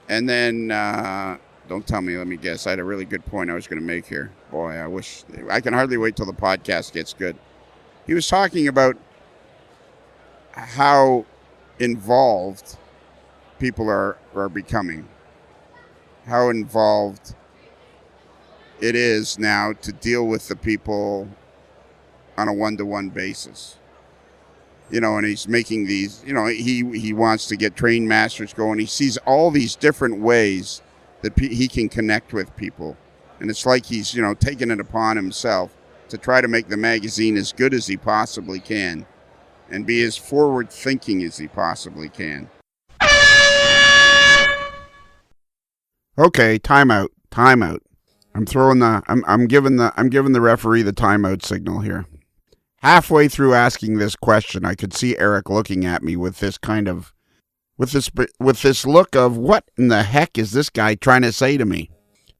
and then, don't tell me, let me guess. I had a really good point I was going to make here. Boy, I can hardly wait till the podcast gets good. He was talking about how involved people are becoming, how involved it is now to deal with the people on a one-to-one basis. And he's making these, he wants to get train masters going. He sees all these different ways that he can connect with people. And it's like he's, taking it upon himself to try to make the magazine as good as he possibly can and be as forward-thinking as he possibly can. Okay, timeout. I'm giving the referee the timeout signal here. Halfway through asking this question, I could see Eric looking at me with this look of what in the heck is this guy trying to say to me?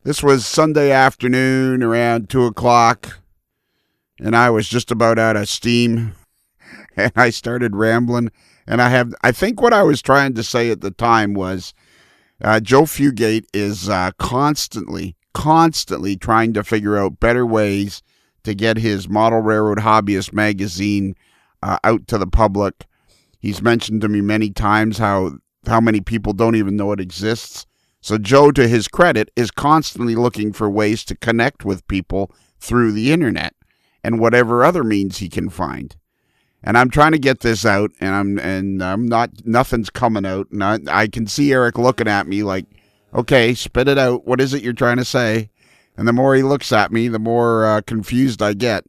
This was Sunday afternoon around 2:00, and I was just about out of steam, and I started rambling. And I think what I was trying to say at the time was, Joe Fugate is constantly trying to figure out better ways to get his Model Railroad Hobbyist magazine out to the public. He's mentioned to me many times how many people don't even know it exists. So Joe, to his credit, is constantly looking for ways to connect with people through the internet and whatever other means he can find. And I'm trying to get this out, and I'm not. Nothing's coming out, and I can see Eric looking at me like, okay, spit it out. What is it you're trying to say? And the more he looks at me, the more confused I get.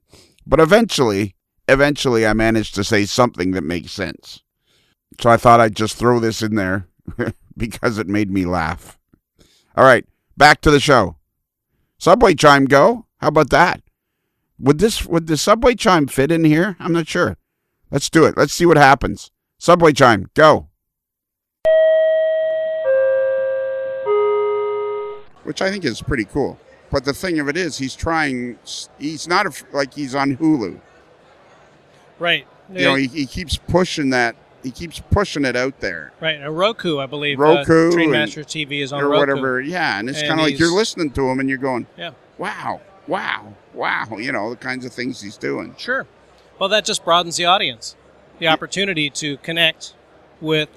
But eventually I managed to say something that makes sense. So I thought I'd just throw this in there because it made me laugh. All right, back to the show. Subway chime go? How about that? Would the subway chime fit in here? I'm not sure. Let's do it. Let's see what happens. Subway chime, go. Which I think is pretty cool. But the thing of it is, he's not like he's on Hulu. Right. He keeps pushing that. He keeps pushing it out there. Right. And Roku, I believe. Roku. Trainmaster TV is on or Roku. Whatever. Yeah. And it's kind of like you're listening to him and you're going, yeah, wow. The kinds of things he's doing. Sure. Well, that just broadens the audience. The opportunity to connect with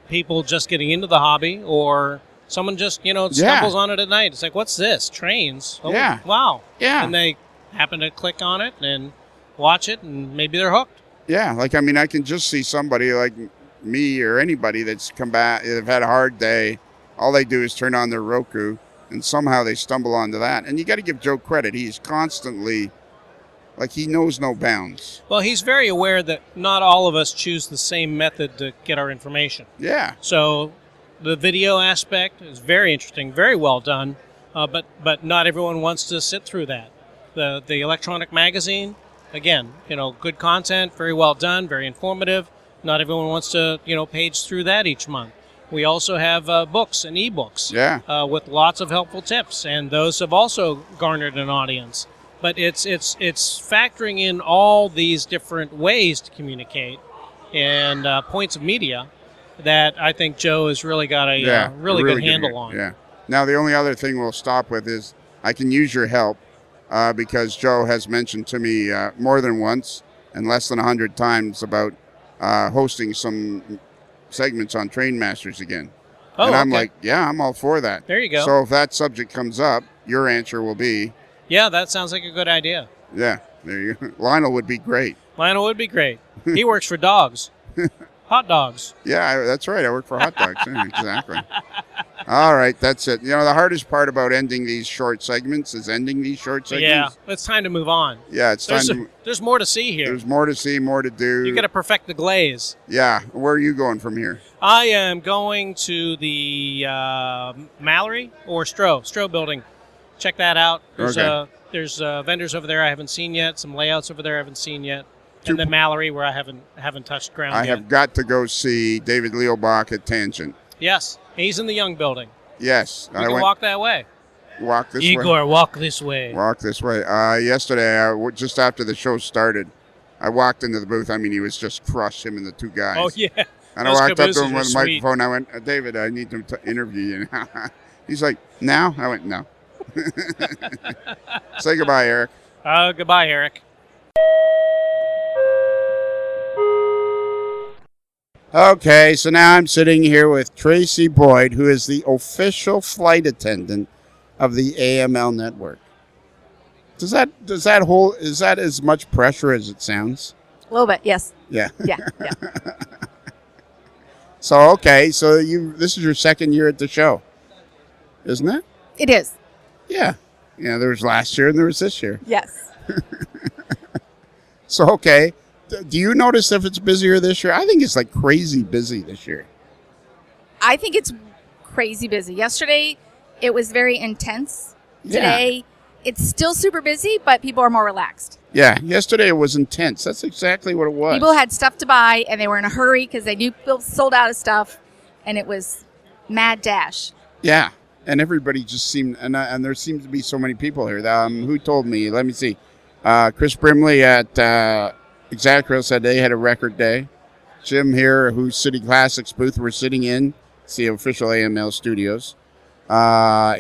people just getting into the hobby, or someone just, stumbles on it at night. It's like, what's this? Trains? Oh, yeah. Wow. Yeah. And they happen to click on it and watch it, and maybe they're hooked. Yeah. I can just see somebody like me or anybody that's come back, they've had a hard day. All they do is turn on their Roku, and somehow they stumble onto that. And you got to give Joe credit. He's constantly, he knows no bounds. Well, he's very aware that not all of us choose the same method to get our information. Yeah. So the video aspect is very interesting, very well done, but not everyone wants to sit through that. The electronic magazine, again, good content, very well done, very informative. Not everyone wants to, page through that each month. We also have books and ebooks with lots of helpful tips, and those have also garnered an audience. But it's factoring in all these different ways to communicate and points of media that I think Joe has really got a really good handle on. Yeah. Now, the only other thing we'll stop with is I can use your help because Joe has mentioned to me more than once and less than 100 times about hosting some segments on Train Masters again. Oh, and I'm okay. like, yeah, I'm all for that. There you go. So if that subject comes up, your answer will be... Yeah, that sounds like a good idea. Yeah, there you go. Lionel would be great. Lionel would be great. He works for dogs. Hot dogs. Yeah, that's right. I work for hot dogs. Yeah, exactly. All right, that's it. The hardest part about ending these short segments is ending these short segments. Yeah, it's time to move on. Yeah, it's time There's more to see here. There's more to see, more to do. You got to perfect the glaze. Yeah. Where are you going from here? I am going to the Mallory or Stroh building. Check that out. There's vendors over there I haven't seen yet. Some layouts over there I haven't seen yet. And the Mallory where I haven't touched ground yet. I have got to go see David Leobach at Tangent. Yes, he's in the Young building. Yes. You can walk that way. Walk this way. Igor, walk this way. Walk this way. Yesterday, just after the show started, I walked into the booth. I mean, he was just crushed, him and the two guys. Oh, yeah. And I walked up to him with the microphone. I went, David, I need to interview you now. He's like, now? I went, no. Say goodbye, Eric. Goodbye, Eric. Okay, so now I'm sitting here with Tracy Boyd, who is the official flight attendant of the AML network. Is that as much pressure as it sounds? A little bit, yes. Yeah. Yeah. So this is your second year at the show, isn't it? It is. Yeah. Yeah, there was last year and there was this year. Yes. So, okay. Do you notice if it's busier this year? I think it's like crazy busy this year. I think it's crazy busy. Yesterday, it was very intense. Today, it's still super busy, but people are more relaxed. Yeah, yesterday it was intense. That's exactly what it was. People had stuff to buy, and they were in a hurry because they knew people sold out of stuff, and it was mad dash. Yeah, and everybody just seemed, and there seems to be so many people here. Who told me? Let me see. Chris Brimley at Exactly said they had a record day. Jim here, who's City Classics booth we're sitting in, it's the official AML studios.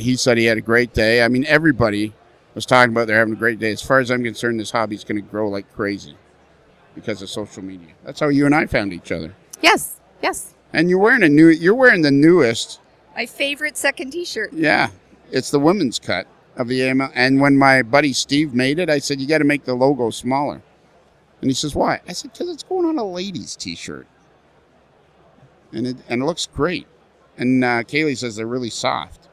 He said he had a great day. I mean, everybody was talking about they're having a great day. As far as I'm concerned, this hobby's going to grow like crazy because of social media. That's how you and I found each other. Yes. And you're wearing the newest. My favorite second T-shirt. Yeah, it's the women's cut of the AML. And when my buddy Steve made it, I said, you got to make the logo smaller. And he says, why? I said, because it's going on a ladies' T-shirt. And it looks great. And Kaylee says they're really soft.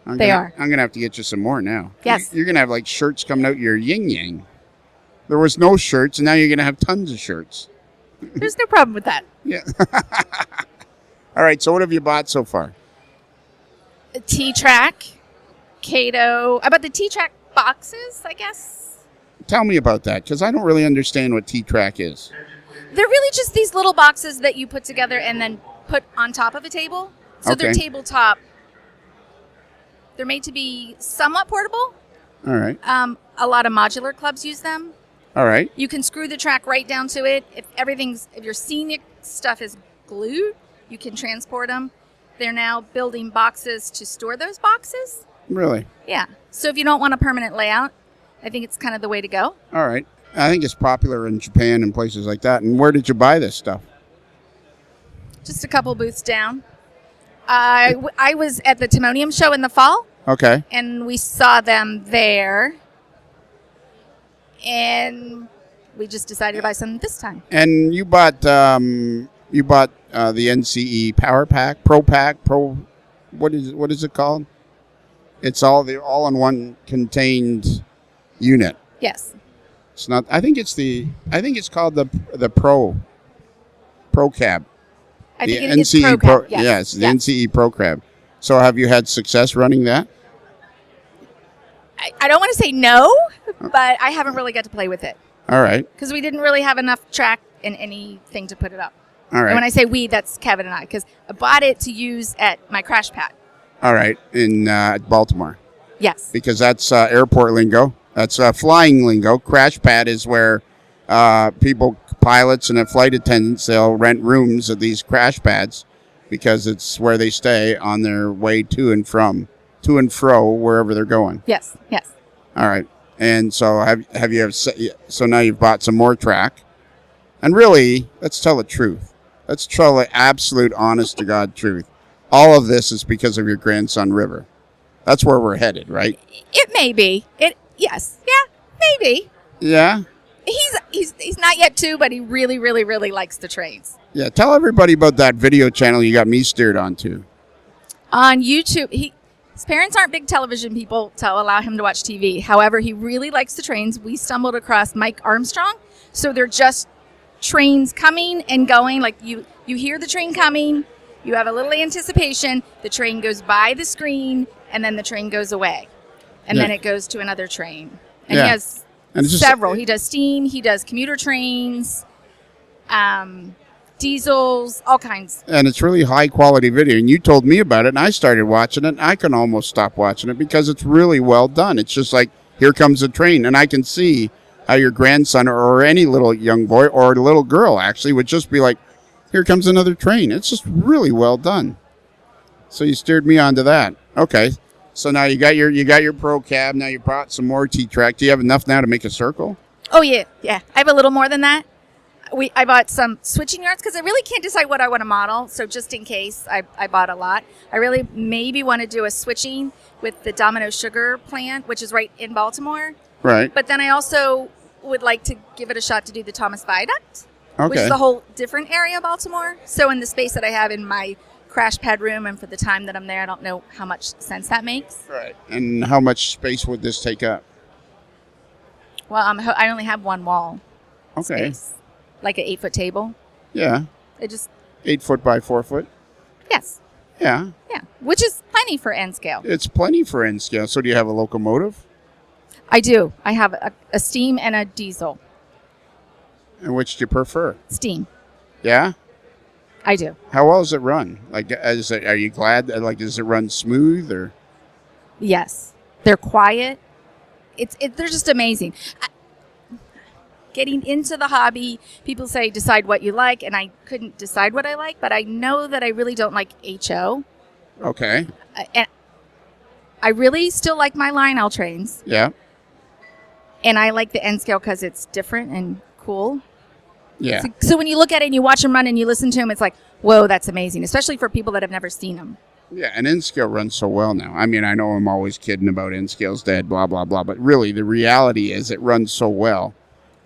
They are. I'm going to have to get you some more now. Yes. You're going to have like shirts coming out your yin-yang. There was no shirts, and now you're going to have tons of shirts. There's no problem with that. Yeah. All right, so what have you bought so far? T-Track, Kato. I bought the T-Track boxes, I guess. Tell me about that, because I don't really understand what T-Track is. They're really just these little boxes that you put together and then put on top of a table. So they're tabletop. They're made to be somewhat portable. All right. A lot of modular clubs use them. All right. You can screw the track right down to it. If your scenic stuff is glued, you can transport them. They're now building boxes to store those boxes. Really? Yeah. So if you don't want a permanent layout, I think it's kind of the way to go. All right. I think it's popular in Japan and places like that. And where did you buy this stuff? Just a couple booths down. I was at the Timonium show in the fall. Okay. And we saw them there. And we just decided to buy some this time. And you bought the NCE Power Pack, Pro Pack, what is it called? It's all in one contained unit. Yes. It's not. I think it's called the Pro Cab. I think it's Pro Cab. Yes, the NCE Pro Cab. So have you had success running that? I don't want to say no, but I haven't really got to play with it. All right. Because we didn't really have enough track and anything to put it up. All right. And when I say we, that's Kevin and I, because I bought it to use at my crash pad. All right, in Baltimore. Yes. Because that's airport lingo. That's flying lingo. Crash pad is where pilots and flight attendants, they'll rent rooms at these crash pads, because it's where they stay on their way to and fro wherever they're going. Yes. All right. And so so now you've bought some more track. And really, let's tell the truth. Let's tell the absolute honest to God truth. All of this is because of your grandson River. That's where we're headed, right? It may be. Yes. Yeah, maybe. Yeah. He's not yet 2, but he really, really, really likes the trains. Yeah, tell everybody about that video channel you got me steered onto. On YouTube, his parents aren't big television people to allow him to watch TV. However, he really likes the trains. We stumbled across Mike Armstrong. So they're just trains coming and going. Like you hear the train coming, you have a little anticipation, the train goes by the screen, and then the train goes away. And then it goes to another train. And he has several. He does steam, he does commuter trains, diesels, all kinds. And it's really high quality video. And you told me about it, and I started watching it, and I can almost stop watching it because it's really well done. It's just like, here comes a train. And I can see how your grandson or any little young boy or little girl actually would just be like, here comes another train. It's just really well done. So you steered me onto that. Okay. So now you got your Pro Cab. Now you brought some more T-Track. Do you have enough now to make a circle? Oh, yeah. I have a little more than that. I bought some switching yards because I really can't decide what I want to model. So just in case, I bought a lot. I really maybe want to do a switching with the Domino Sugar plant, which is right in Baltimore. Right. But then I also would like to give it a shot to do the Thomas Viaduct, which Okay. is a whole different area of Baltimore. So in the space that I have in my crash pad room and for the time that I'm there, I don't know how much sense that makes. Right. And how much space would this take up? Well, I only have one wall Okay. space, like an 8-foot table. Yeah. It just 8 foot by 4 foot. yes, Yeah. which is plenty for N scale. It's plenty for N scale. So do you have a locomotive? I do. I have a steam and a diesel. And which do you prefer? Steam. Yeah. I do. How well does it run? Like, are you glad? Like, does it run smooth or? Yes, they're quiet. They're just amazing. Getting into the hobby, people say decide what you like, and I couldn't decide what I like, but I know that I really don't like HO. Okay. And I really still like my Lionel trains, Yeah. and I like the N scale because it's different and cool. Yeah. So when you look at it and you watch them run and you listen to them, it's like, whoa, that's amazing, especially for people that have never seen them. Yeah, and N-Scale runs so well now. I mean, I know I'm always kidding about N-Scale's dead, blah, blah, blah, but really the reality is it runs so well,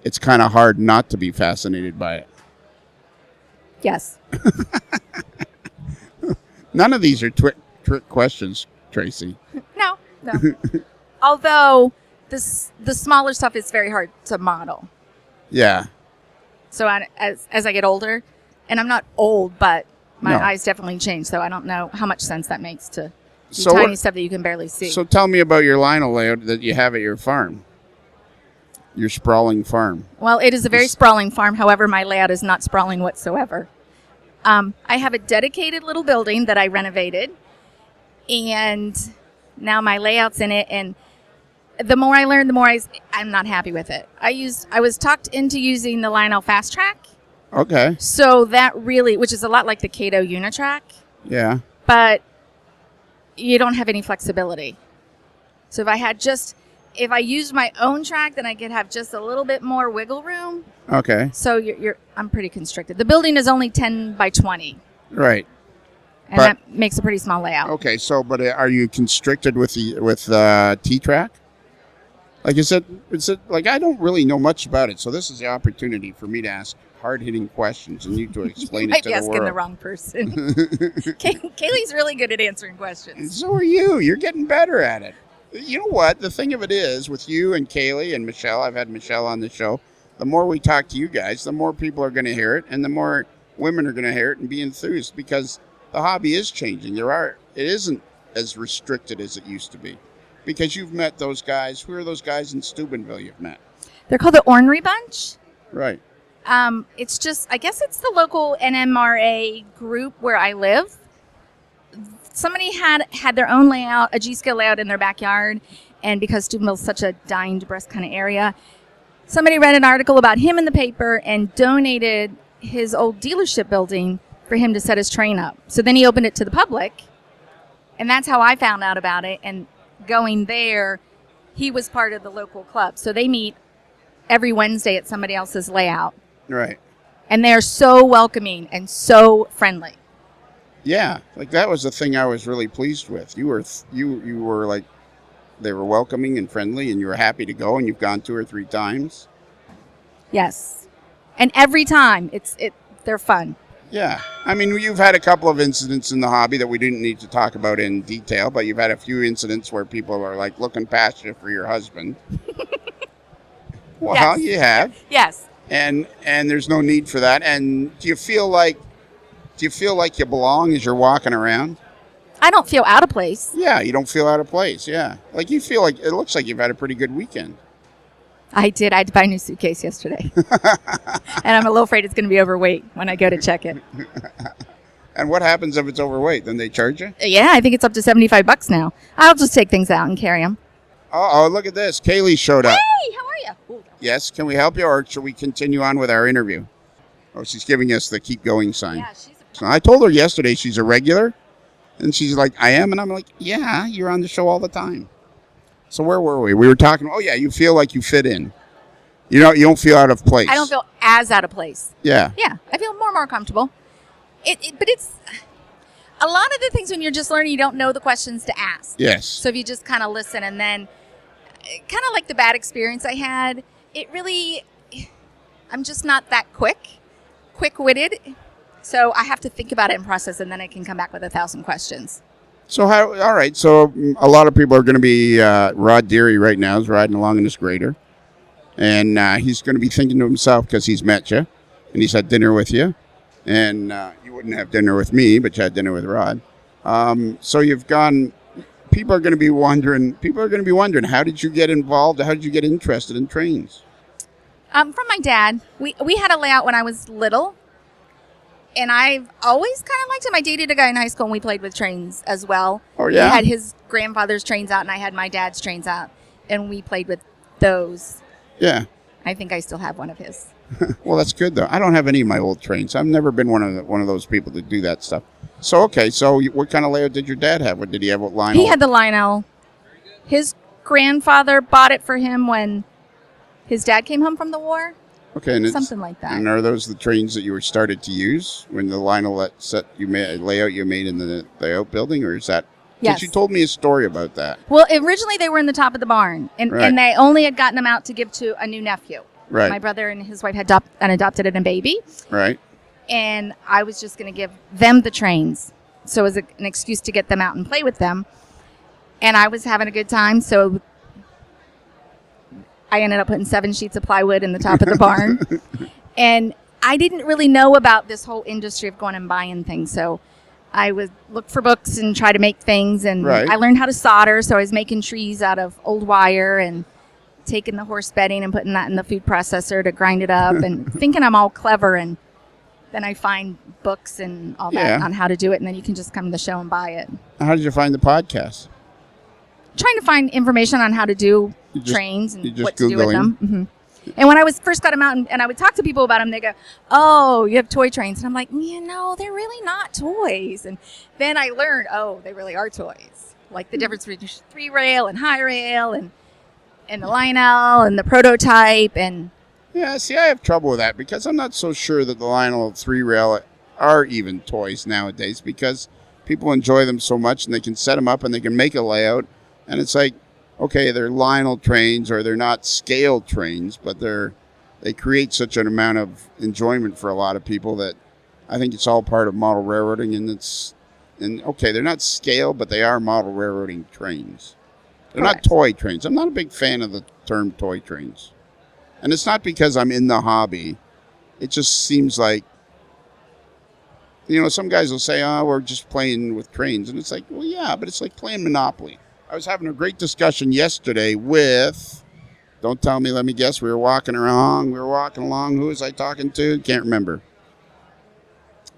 it's kind of hard not to be fascinated by it. Yes. None of these are trick questions, Tracy. No. Although the smaller stuff is very hard to model. Yeah. So as I get older, and I'm not old, but my No. eyes definitely change, so I don't know how much sense that makes to do So tiny what- stuff that you can barely see. So tell me about your Lionel layout that you have at your farm, your sprawling farm. Well, it is a very sprawling farm. However, my layout is not sprawling whatsoever. I have a dedicated little building that I renovated, and now my layout's in it. And the more I learn, the more I'm not happy with it. I was talked into using the Lionel Fast Track, Okay. so that really, which is a lot like the Kato Unitrack, Yeah. but you don't have any flexibility. So if I used my own track, then I could have just a little bit more wiggle room. Okay. So I'm pretty constricted. The building is only 10 by 20, Right. and But- that makes a pretty small layout. Okay. So, but are you constricted with T-Track? Like, is it like, I don't really know much about it, so this is the opportunity for me to ask hard-hitting questions and you to explain You it might to be the asking world. the wrong person. Kaylee's really good at answering questions. So are you. You're getting better at it. You know what? The thing of it is, with you and Kaylee and Michelle, I've had Michelle on the show, the more we talk to you guys, the more people are going to hear it, and the more women are going to hear it and be enthused, because the hobby is changing. It isn't as restricted as it used to be, because you've met those guys. Who are those guys in Steubenville you've met? They're called the Ornery Bunch. Right. It's just, I guess it's the local NMRA group where I live. Somebody had their own layout, a G-scale layout in their backyard, and because Steubenville's such a dying depressed kind of area, somebody read an article about him in the paper and donated his old dealership building for him to set his train up. So then he opened it to the public, and that's how I found out about it. And going there, he was part of the local club. So they meet every Wednesday at somebody else's layout. Right. And they're so welcoming and so friendly. Yeah, like that was the thing I was really pleased with. You were like, they were welcoming and friendly, and you were happy to go, and you've gone 2 or 3 times. Yes. And every time they're fun. Yeah. I mean, you've had a couple of incidents in the hobby that we didn't need to talk about in detail, but you've had a few incidents where people are like looking past you for your husband. Well, Yes. you have. Yes. And there's no need for that. And do you feel like you belong as you're walking around? I don't feel out of place. Yeah, you don't feel out of place. Yeah. Like you feel like it looks like you've had a pretty good weekend. I did. I had to buy a new suitcase yesterday. And I'm a little afraid it's going to be overweight when I go to check it. And what happens if it's overweight? Then they charge you? Yeah, I think it's up to $75 now. I'll just take things out and carry them. Oh, look at this. Kaylee showed up. Hey, how are you? Yes, can we help you, or should we continue on with our interview? Oh, she's giving us the keep going sign. Yeah, she's So I told her yesterday she's a regular, and she's like, I am, and I'm like, yeah, you're on the show all the time. So where were we? We were talking, oh yeah, you feel like you fit in. You don't feel out of place. I don't feel as out of place. Yeah. Yeah, I feel more comfortable. But it's a lot of the things when you're just learning, you don't know the questions to ask. Yes. So if you just kind of listen, and then kind of like the bad experience I had, I'm just not that quick-witted. So I have to think about it and process, and then I can come back with 1,000 questions. So all right. So a lot of people are going to be Rod Deary right now is riding along in his grader, and he's going to be thinking to himself because he's met you, and he's had dinner with you, and you wouldn't have dinner with me, but you had dinner with Rod. So you've gone. People are going to be wondering. How did you get involved? How did you get interested in trains? From my dad. We had a layout when I was little. And I've always kind of liked him. I dated a guy in high school, and we played with trains as well. Oh, yeah? He had his grandfather's trains out, and I had my dad's trains out, and we played with those. Yeah. I think I still have one of his. Well, that's good, though. I don't have any of my old trains. I've never been one of those people to do that stuff. So, okay. So what kind of layout did your dad have? What did he have? What Lionel? He had the Lionel. His grandfather bought it for him when his dad came home from the war. Okay, and something like that. And are those the trains that you were started to use when the Lionel layout you made in the outbuilding, or is that? Yes. You told me a story about that. Well, originally they were in the top of the barn, and they only had gotten them out to give to a new nephew. Right. My brother and his wife had adopted a baby. Right. And I was just going to give them the trains, so it was an excuse to get them out and play with them. And I was having a good time, so I ended up putting 7 sheets of plywood in the top of the barn. And I didn't really know about this whole industry of going and buying things. So I would look for books and try to make things. And I learned how to solder. So I was making trees out of old wire and taking the horse bedding and putting that in the food processor to grind it up and thinking I'm all clever. And then I find books and all that on how to do it. And then you can just come to the show and buy it. How did you find the podcast? Trying to find information on how to do trains and what to do with them. Mm-hmm. And when I first got them out and I would talk to people about them, they go, oh, you have toy trains. And I'm like, they're really not toys. And then I learned, they really are toys. Like the difference between 3-rail and high rail and the Lionel and the prototype. And yeah, see, I have trouble with that because I'm not so sure that the Lionel 3-rail are even toys nowadays because people enjoy them so much and they can set them up and they can make a layout. And it's like, okay, they're Lionel trains or they're not scale trains, but they create such an amount of enjoyment for a lot of people that I think it's all part of model railroading. And okay, they're not scale, but they are model railroading trains. They're not toy trains. I'm not a big fan of the term toy trains. And it's not because I'm in the hobby. It just seems like, some guys will say, we're just playing with trains. And it's like, well, yeah, but it's like playing Monopoly. I was having a great discussion yesterday with, don't tell me, let me guess, we were walking along. Who was I talking to? Can't remember.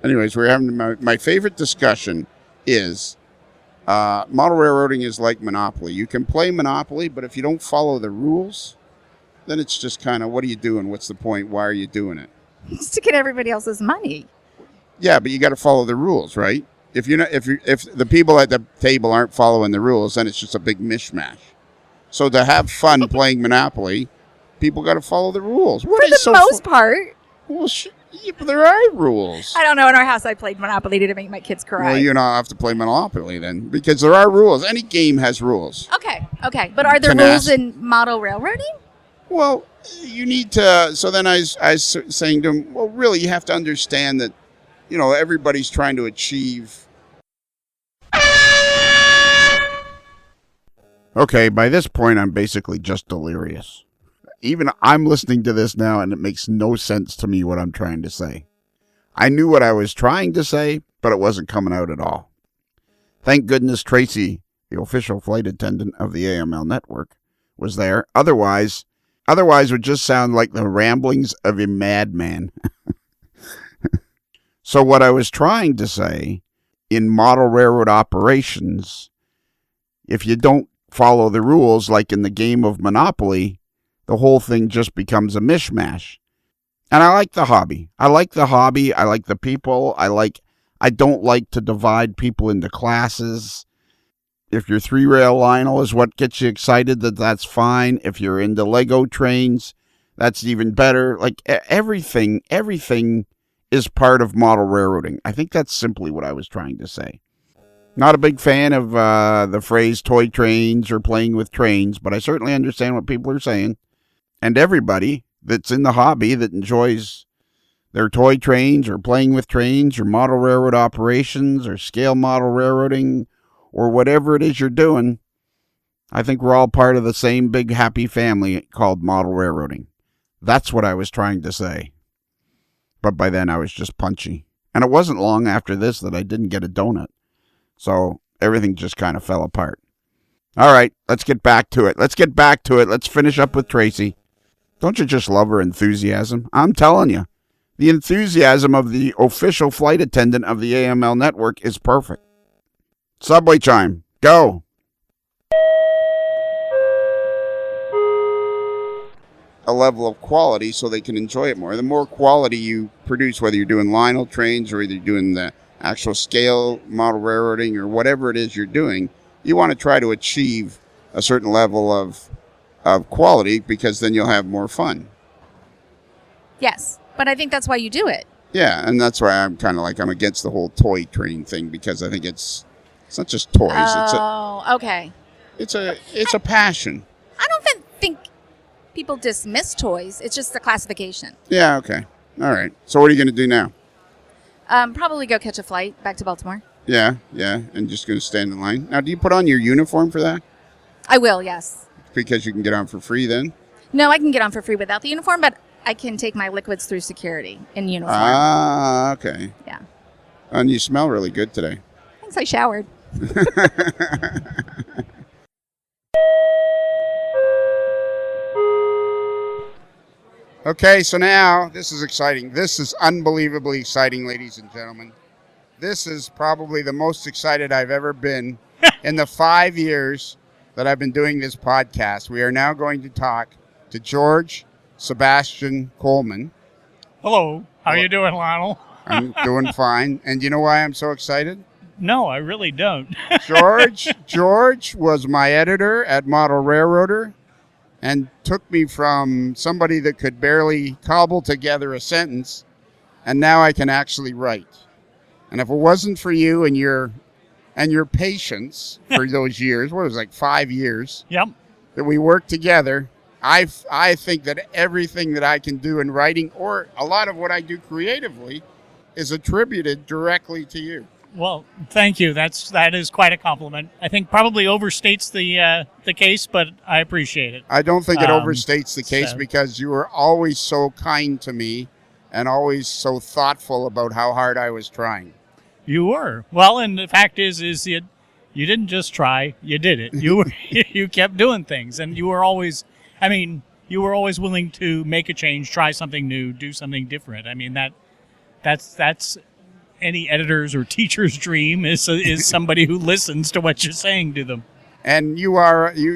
Anyways, we were having my favorite discussion is model railroading is like Monopoly. You can play Monopoly, but if you don't follow the rules, then it's just kind of, what are you doing? What's the point? Why are you doing it? It's to get everybody else's money. Yeah, but you got to follow the rules, right? If the people at the table aren't following the rules, then it's just a big mishmash. So to have fun playing Monopoly, people got to follow the rules. For the most part. Well, yeah, but there are rules. I don't know. In our house, I played Monopoly to make my kids cry. Well, you don't have to play Monopoly then, because there are rules. Any game has rules. Okay. But are there rules in model railroading? Well, you need to. So then I was saying to him, well, really, you have to understand that, everybody's trying to achieve. Okay, by this point, I'm basically just delirious. Even I'm listening to this now, and it makes no sense to me what I'm trying to say. I knew what I was trying to say, but it wasn't coming out at all. Thank goodness Tracy, the official flight attendant of the AML network, was there. Otherwise it would just sound like the ramblings of a madman. So what I was trying to say, in model railroad operations, if you don't follow the rules, like in the game of Monopoly, the whole thing just becomes a mishmash. And I like the hobby. I like the people. I don't like to divide people into classes. If your 3-rail Lionel is what gets you excited, that's fine. If you're into Lego trains, that's even better. Like everything is part of model railroading. I think that's simply what I was trying to say. Not a big fan of the phrase toy trains or playing with trains, but I certainly understand what people are saying. And everybody that's in the hobby that enjoys their toy trains or playing with trains or model railroad operations or scale model railroading or whatever it is you're doing, I think we're all part of the same big happy family called model railroading. That's what I was trying to say. But by then I was just punchy. And it wasn't long after this that I didn't get a donut. So everything just kind of fell apart. All right, let's get back to it. Let's finish up with Tracy. Don't you just love her enthusiasm? I'm telling you, the enthusiasm of the official flight attendant of the AML network is perfect. Subway chime, go. A level of quality so they can enjoy it more. The more quality you produce, whether you're doing Lionel trains or whether you're doing the actual scale model railroading or whatever it is you're doing, you want to try to achieve a certain level of quality, because then you'll have more fun. Yes, but I think that's why you do it. Yeah, and that's why I'm kind of like I'm against the whole toy train thing, because I think it's not just toys. Okay. It's a passion. I don't think people dismiss toys. It's just the classification. Yeah, okay. All right. So what are you going to do now? Probably go catch a flight back to Baltimore. Yeah, and just going to stand in line. Now, do you put on your uniform for that? I will, yes. Because you can get on for free then? No, I can get on for free without the uniform, but I can take my liquids through security in uniform. Ah, okay. Yeah. And you smell really good today. Thanks, I showered. Okay, so now this is exciting. This is unbelievably exciting, ladies and gentlemen. This is probably the most excited I've ever been in the 5 years that I've been doing this podcast. We are now going to talk to George Sebastian Coleman. Hello. How are you doing, Lionel? I'm doing fine. And you know why I'm so excited? No, I really don't. George was my editor at Model Railroader and took me from somebody that could barely cobble together a sentence, and now I can actually write. And if it wasn't for you and your patience for those years, what was it, like 5 years? Yep. That we worked together, I think that everything that I can do in writing, or a lot of what I do creatively, is attributed directly to you. Well, thank you. That is quite a compliment. I think probably overstates the case, but I appreciate it. I don't think it overstates the case, because you were always so kind to me and always so thoughtful about how hard I was trying. You were. Well, and the fact is you didn't just try, you did it. You kept doing things, and you were always willing to make a change, try something new, do something different. I mean, that's any editor's or teacher's dream is somebody who listens to what you're saying to them. And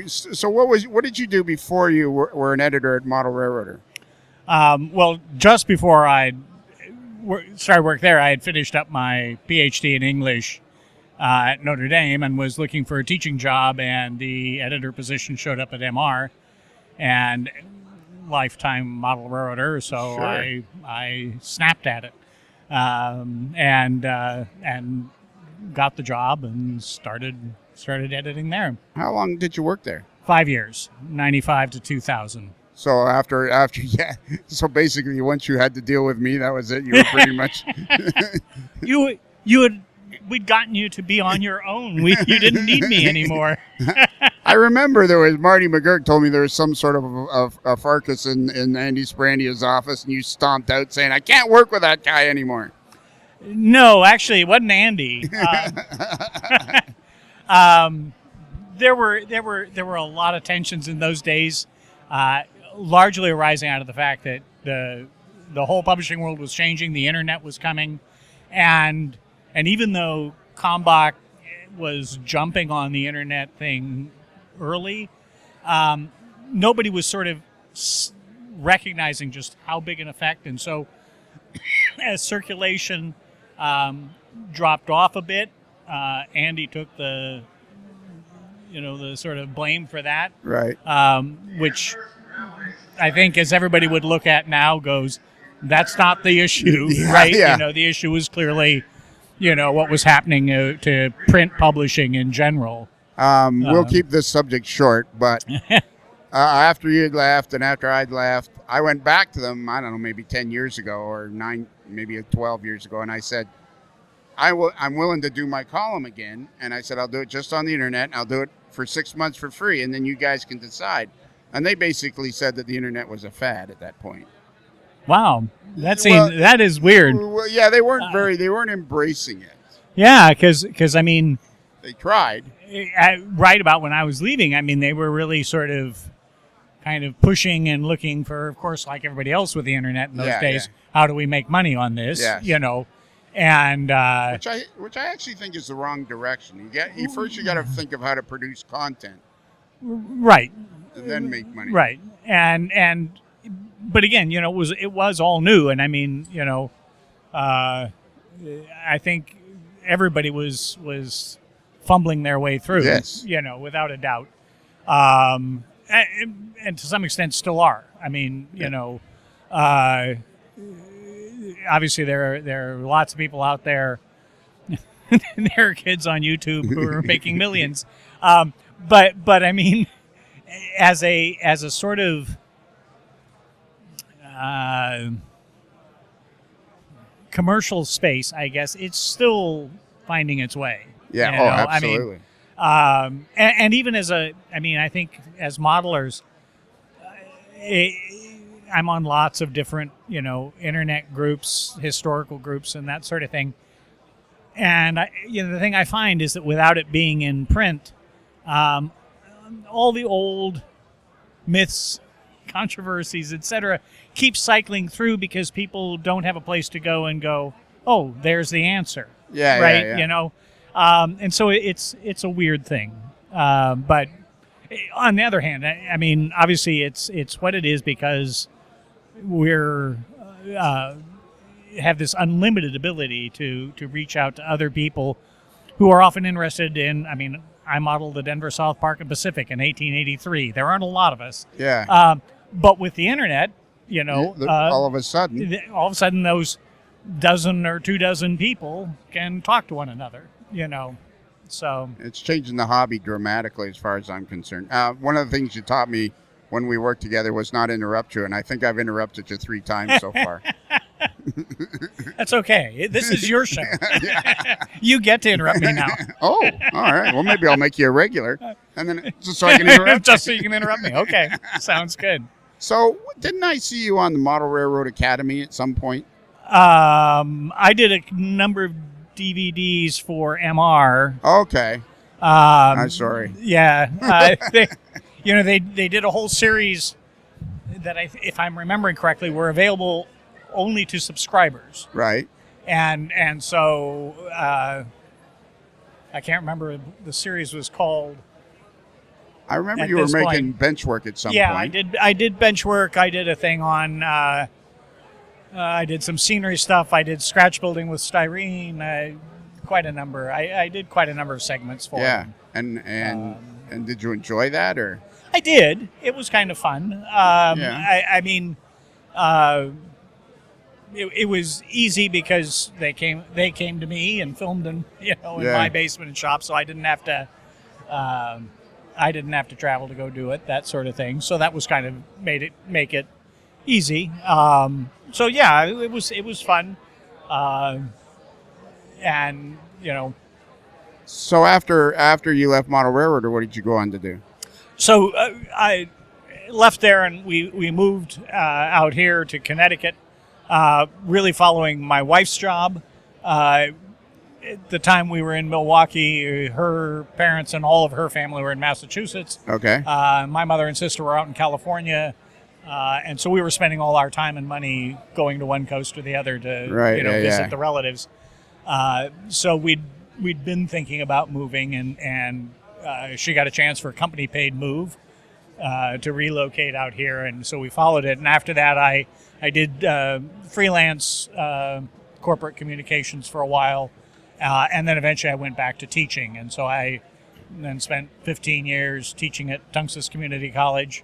so what did you do before you were an editor at Model Railroader? Well, just before I started work there, I had finished up my PhD in English at Notre Dame and was looking for a teaching job, and the editor position showed up at MR, and lifetime model railroader, so Sure. I snapped at it, and got the job and started editing there. How long did you work there? 5 years, 95 to 2000. So after yeah, so basically once you had to deal with me, that was it. You were pretty much We'd gotten you to be on your own. You didn't need me anymore. I remember there was Marty McGurk told me there was some sort of a fracas in Andy Sprandia's office, and you stomped out saying, "I can't work with that guy anymore." No, actually, it wasn't Andy. There were a lot of tensions in those days, largely arising out of the fact that the whole publishing world was changing, the internet was coming, and even though Kalmbach was jumping on the internet thing early, nobody was sort of recognizing just how big an effect. And so as circulation dropped off a bit, Andy took the sort of blame for that. Right. Which I think, as everybody would look at now, goes, that's not the issue, right? Yeah. The issue was clearly, what was happening to print publishing in general. We'll keep this subject short, but after you had left and after I'd left, I went back to them, I don't know, maybe 10 years ago or 9, maybe 12 years ago, and I said, I'm willing to do my column again. And I said, I'll do it just on the internet. I'll do it for 6 months for free, and then you guys can decide. And they basically said that the internet was a fad at that point. Wow, that is weird. Well, yeah, they weren't embracing it. Yeah, because I mean, they tried. Right about when I was leaving, I mean, they were really sort of kind of pushing and looking for, of course, like everybody else with the internet in those days, how do we make money on this? Yes. And which I actually think is the wrong direction. First you got to think of how to produce content, right, and then make money, right. But again, it was all new, and I mean, I think everybody was fumbling their way through, yes, without a doubt, and to some extent still are. I mean, obviously there are lots of people out there. There are kids on YouTube who are making millions, but I mean, as a sort of commercial space, I guess it's still finding its way. Yeah, absolutely. I mean, and even I think as modelers, I'm on lots of different, internet groups, historical groups, and that sort of thing. And the thing I find is that without it being in print, all the old myths, controversies, etc., keep cycling through because people don't have a place to go and go, oh, there's the answer. Yeah, right. Yeah. And so it's a weird thing. But on the other hand, I mean, obviously it's what it is because we're have this unlimited ability to reach out to other people who are often interested in. I mean, I modeled the Denver South Park and Pacific in 1883. There aren't a lot of us. Yeah. But with the internet, all of a sudden, those dozen or 24 people can talk to one another. So it's changing the hobby dramatically, as far as I'm concerned. One of the things you taught me when we worked together was not interrupt you, and I think I've interrupted you 3 times so far. That's okay. This is your show. You get to interrupt me now. Oh, all right. Well, maybe I'll make you a regular, and then just so I can interrupt. Just so you can interrupt me. Okay, sounds good. So, didn't I see you on the Model Railroad Academy at some point? I did a number of DVDs for MR. Okay. I'm sorry. Yeah. They did a whole series that, if I'm remembering correctly, were available only to subscribers. Right. And so I can't remember what the series was called. I remember you were making bench work at some point. Yeah, I did bench work. I did a thing on I did some scenery stuff. I did scratch building with styrene. Quite a number. I did quite a number of segments for them. And did you enjoy that, or? I did. It was kind of fun. I mean, it was easy because they came to me and filmed in my basement and shop, so I didn't have to travel to go do it, that sort of thing. So that was kind of make it easy. So yeah, it was fun. And So after you left Model Railroader, what did you go on to do? So I left there and we moved out here to Connecticut, really following my wife's job. At the time we were in Milwaukee, her parents and all of her family were in Massachusetts. Okay. My mother and sister were out in California. And so we were spending all our time and money going to one coast or the other to visit the relatives. So we'd been thinking about moving, and she got a chance for a company paid move to relocate out here, and so we followed it. And after that, I did freelance corporate communications for a while, and then eventually I went back to teaching. And so I then spent 15 years teaching at Tungus Community College,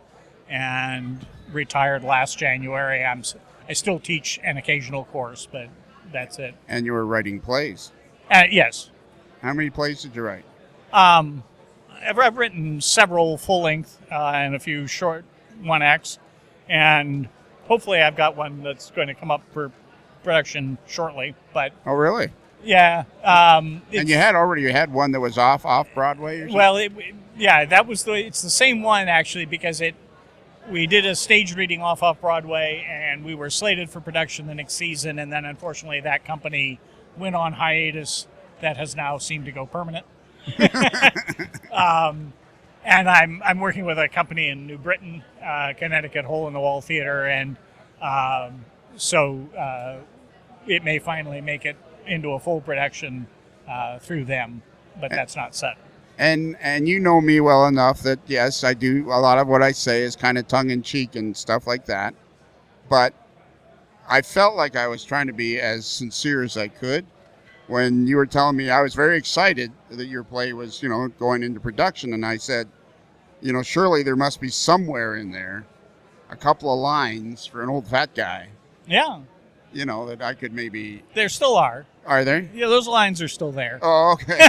and retired last January. I still teach an occasional course, but that's it. And you were writing plays? Yes. How many plays did you write? I've written several full-length and a few short 1-acts, and hopefully I've got one that's going to come up for production shortly. But oh, really? Yeah. And you had one that was off Broadway or something? Well, it's the same one, actually, because we did a stage reading off Broadway, and we were slated for production the next season, and then unfortunately that company went on hiatus. That has now seemed to go permanent. And I'm working with a company in New Britain, Connecticut, Hole in the Wall Theater, and so it may finally make it into a full production through them, but that's not set. And you know me well enough that, yes, I do. A lot of what I say is kind of tongue-in-cheek and stuff like that. But I felt like I was trying to be as sincere as I could. When you were telling me, I was very excited that your play was, going into production. And I said, surely there must be somewhere in there a couple of lines for an old fat guy. Yeah. That I could maybe... There still are. Are there? Yeah, those lines are still there. Oh, okay.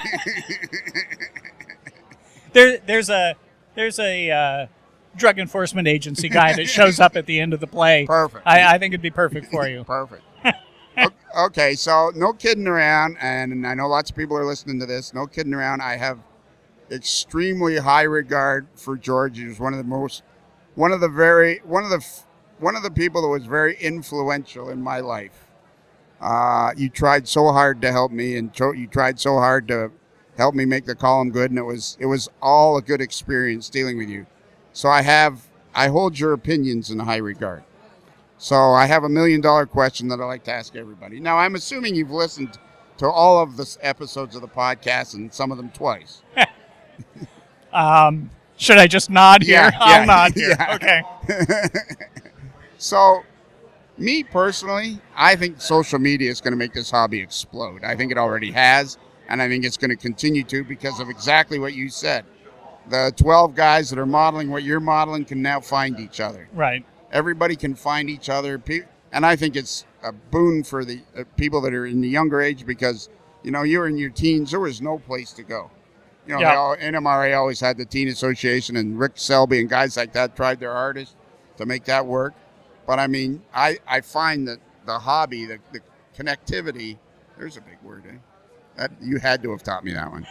There's a drug enforcement agency guy that shows up at the end of the play. Perfect. I think it'd be perfect for you. Perfect. Okay, so no kidding around, and I know lots of people are listening to this. No kidding around. I have extremely high regard for George. He was one of the people that was very influential in my life. You tried so hard to help me, and you tried so hard to help me make the column good, and it was all a good experience dealing with you. So I hold your opinions in high regard. So I have $1 million question that I like to ask everybody. Now, I'm assuming you've listened to all of the episodes of the podcast, and some of them twice. Should I just nod here? Yeah, I'll nod here. Yeah. Okay. So, me personally, I think social media is going to make this hobby explode. I think it already has, and I think it's going to continue to because of exactly what you said. The 12 guys that are modeling what you're modeling can now find each other. Right. Everybody can find each other, and I think it's a boon for the people that are in the younger age because, you were in your teens, there was no place to go. NMRA always had the teen association, and Rick Selby and guys like that tried their hardest to make that work. But, I mean, I find that the hobby, the connectivity, there's a big word, eh? That, you had to have taught me that one.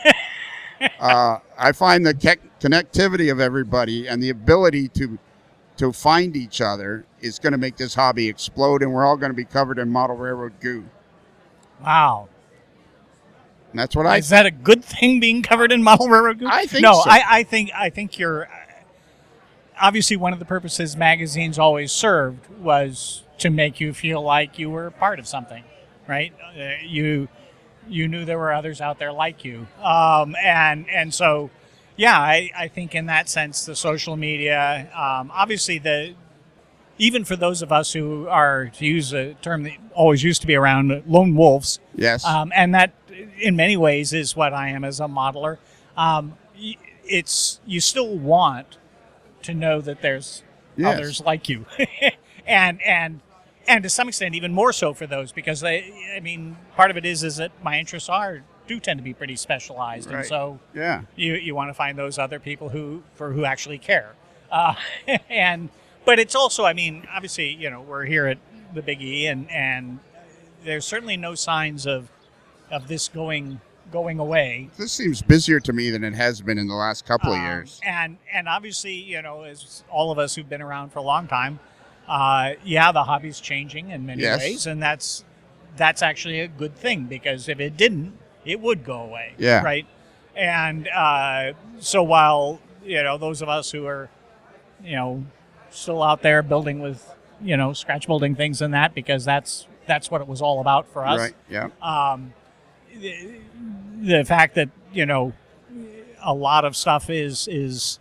I find the connectivity of everybody and the ability to find each other is going to make this hobby explode, and we're all going to be covered in model railroad goo. Wow. And that's what Is that a good thing, being covered in model railroad goo? I think no, so. I think you're... Obviously, one of the purposes magazines always served was to make you feel like you were part of something, right? You knew there were others out there like you. And so... Yeah, I think in that sense, the social media, obviously the even for those of us who are, to use a term that always used to be around, lone wolves. Yes. And that, in many ways, is what I am as a modeler. You still want to know that there's others like you, and to some extent even more so for those, because part of it is that my interests do tend to be pretty specialized, Right. and so Yeah. you want to find those other people who actually care, but it's also, obviously, we're here at the Big E, and there's certainly no signs of this going away. This seems busier to me than it has been in the last couple of years. And obviously, as all of us who've been around for a long time, the hobby's changing in many ways, and that's actually a good thing, because if it didn't, it would go away. Yeah. Right. And so while those of us who are still out there building with scratch building things and that, because that's what it was all about for us. Right. Yeah. The fact that a lot of stuff is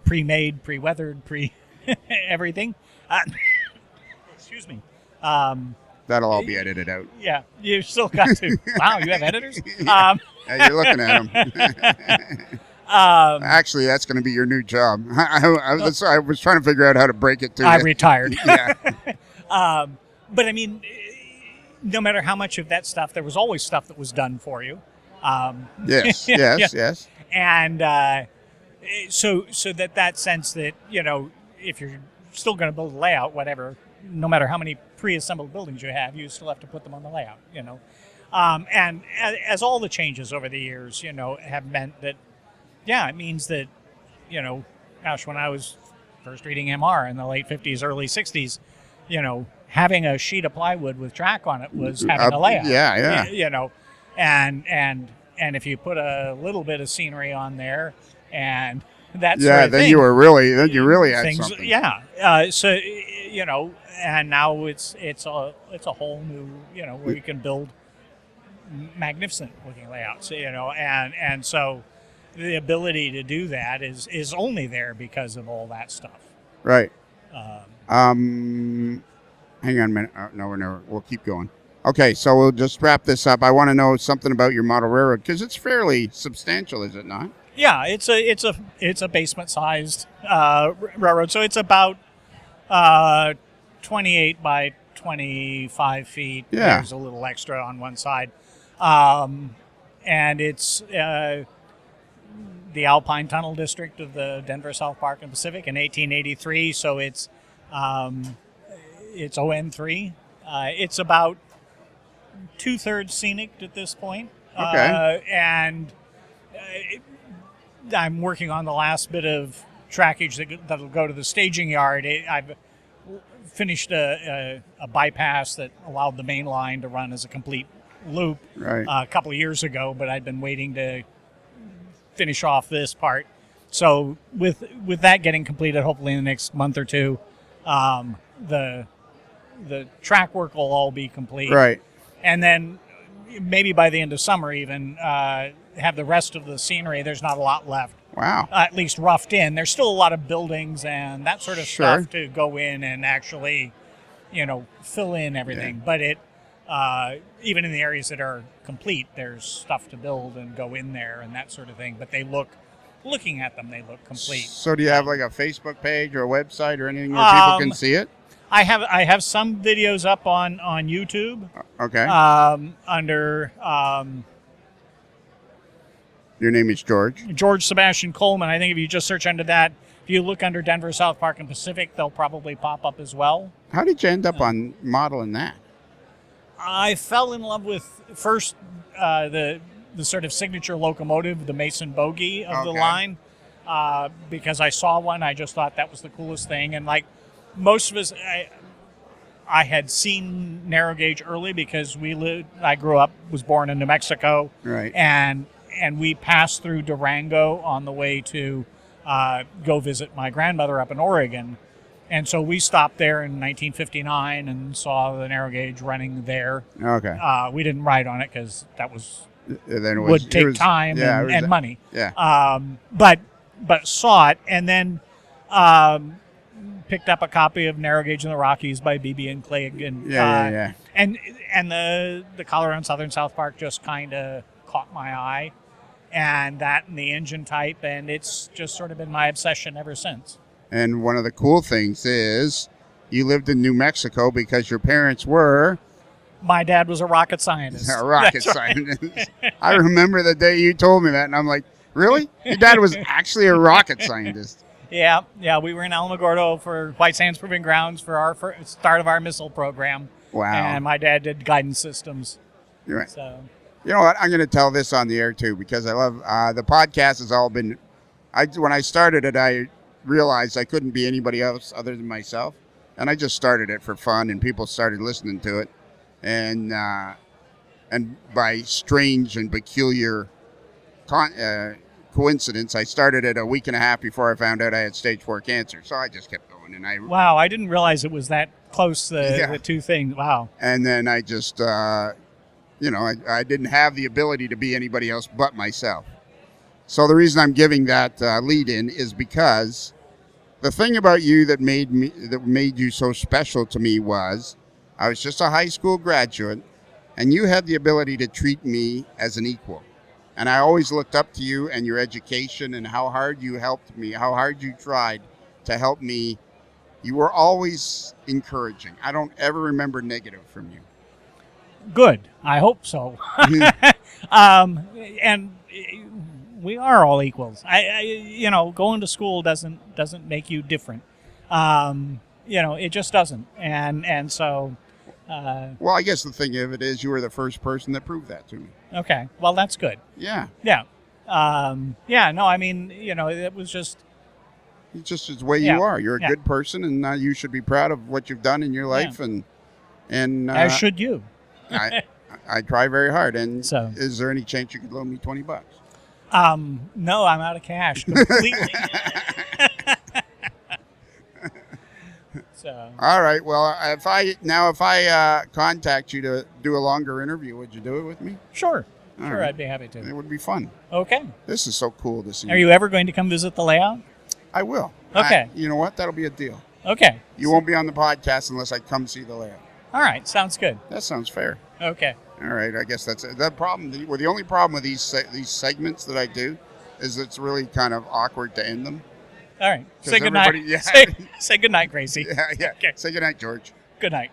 pre-made, pre-weathered, everything. Excuse me. That'll all be edited out. Yeah, you still got to. Wow, you have editors? Yeah, you're looking at them. Actually, that's going to be your new job. I was trying to figure out how to break it to you. I retired. Yeah. But no matter how much of that stuff, there was always stuff that was done for you. Yes. And so that sense that, if you're still going to build a layout, whatever, no matter how many pre-assembled buildings you still have to put them on the layout, And as all the changes over the years, have meant that, it means that, when I was first reading MR in the late 50s, early 60s, having a sheet of plywood with track on it was having a layout. Yeah. And if you put a little bit of scenery on there and that then you really had things, something. Yeah. So, and now it's a whole new, where you can build magnificent looking layouts, and so the ability to do that is only there because of all that stuff. Right. Hang on a minute. No, we'll keep going. Okay, so we'll just wrap this up. I want to know something about your model railroad, because it's fairly substantial, is it not? Yeah, it's a basement sized railroad, so it's about 28 by 25 feet. Yeah. There's a little extra on one side, and it's the Alpine Tunnel District of the Denver, South Park, and Pacific in 1883. So it's ON3. It's about 2/3 scenic at this point. Okay. And I'm working on the last bit of trackage that'll go to the staging yard. I've finished a bypass that allowed the main line to run as a complete loop a couple of years ago, but I'd been waiting to finish off this part. So with that getting completed, hopefully in the next month or two, the track work will all be complete. Right. And then maybe by the end of summer even have the rest of the scenery. There's not a lot left. Wow. At least roughed in. There's still a lot of buildings and that sort of stuff to go in and actually, fill in everything. Yeah. But it, even in the areas that are complete, there's stuff to build and go in there and that sort of thing. But looking at them, they look complete. So do you have like a Facebook page or a website or anything where people can see it? I have some videos up on YouTube. Okay. Under your name is George Sebastian Coleman. I think if you just search under that, if you look under Denver, South Park, and Pacific, they'll probably pop up as well. How did you end up on modeling that? I fell in love with first the sort of signature locomotive, the Mason Bogie of the line, because I saw one. I just thought that was the coolest thing, and like most of us, I had seen narrow gauge early because I was born in New Mexico, right, and we passed through Durango on the way to go visit my grandmother up in Oregon. And so we stopped there in 1959 and saw the narrow gauge running there. Okay. We didn't ride on it because that would take time and money. Yeah. But saw it, and then picked up a copy of Narrow Gauge in the Rockies by B.B. and Clegg, and and the Colorado and Southern South Park just kind of caught my eye, and that and the engine type, and it's just sort of been my obsession ever since. And one of the cool things is you lived in New Mexico because your parents were... My dad was a rocket scientist. A rocket scientist. I remember the day you told me that, and I'm like, really? Your dad was actually a rocket scientist. Yeah. We were in Alamogordo for White Sands Proving Grounds for our start of our missile program. Wow. And my dad did guidance systems. You're right. So, you know what? I'm going to tell this on the air, too, because I love the podcast has all been... when I started it, I realized I couldn't be anybody else other than myself. And I just started it for fun, and people started listening to it. And by strange and peculiar coincidence, I started it a week and a half before I found out I had stage 4 cancer. So I just kept going. And wow, I didn't realize it was that close, the two things. Wow. And then I just, I didn't have the ability to be anybody else but myself. So the reason I'm giving that lead in is because the thing about you that made you so special to me was I was just a high school graduate, and you had the ability to treat me as an equal. And I always looked up to you and your education and how hard you helped me, how hard you tried to help me. You were always encouraging. I don't ever remember negative from you. Good. I hope so. And we are all equals. Going to school doesn't make you different. It just doesn't. And so. Well, I guess the thing of it is you were the first person that proved that to me. Okay. Well, that's good. Yeah. Yeah. No, I mean, it was just. It's just the way you are. You're a good person, and you should be proud of what you've done in your life, and as should you. I try very hard. And so, is there any chance you could loan me $20? No, I'm out of cash completely. So. All right. Well, if I contact you to do a longer interview, would you do it with me? Sure. All sure, right. I'd be happy to. It would be fun. Okay. This is so cool to see. Are you ever going to come visit the layout? I will. Okay. You know what? That'll be a deal. Okay. You won't be on the podcast unless I come see the layout. All right. Sounds good. That sounds fair. Okay. All right. I guess that's it. The problem. The only problem with these segments that I do is it's really kind of awkward to end them. All right. Say good night. Yeah. Say good night, Gracie. Yeah. Okay. Say good night, George. Good night.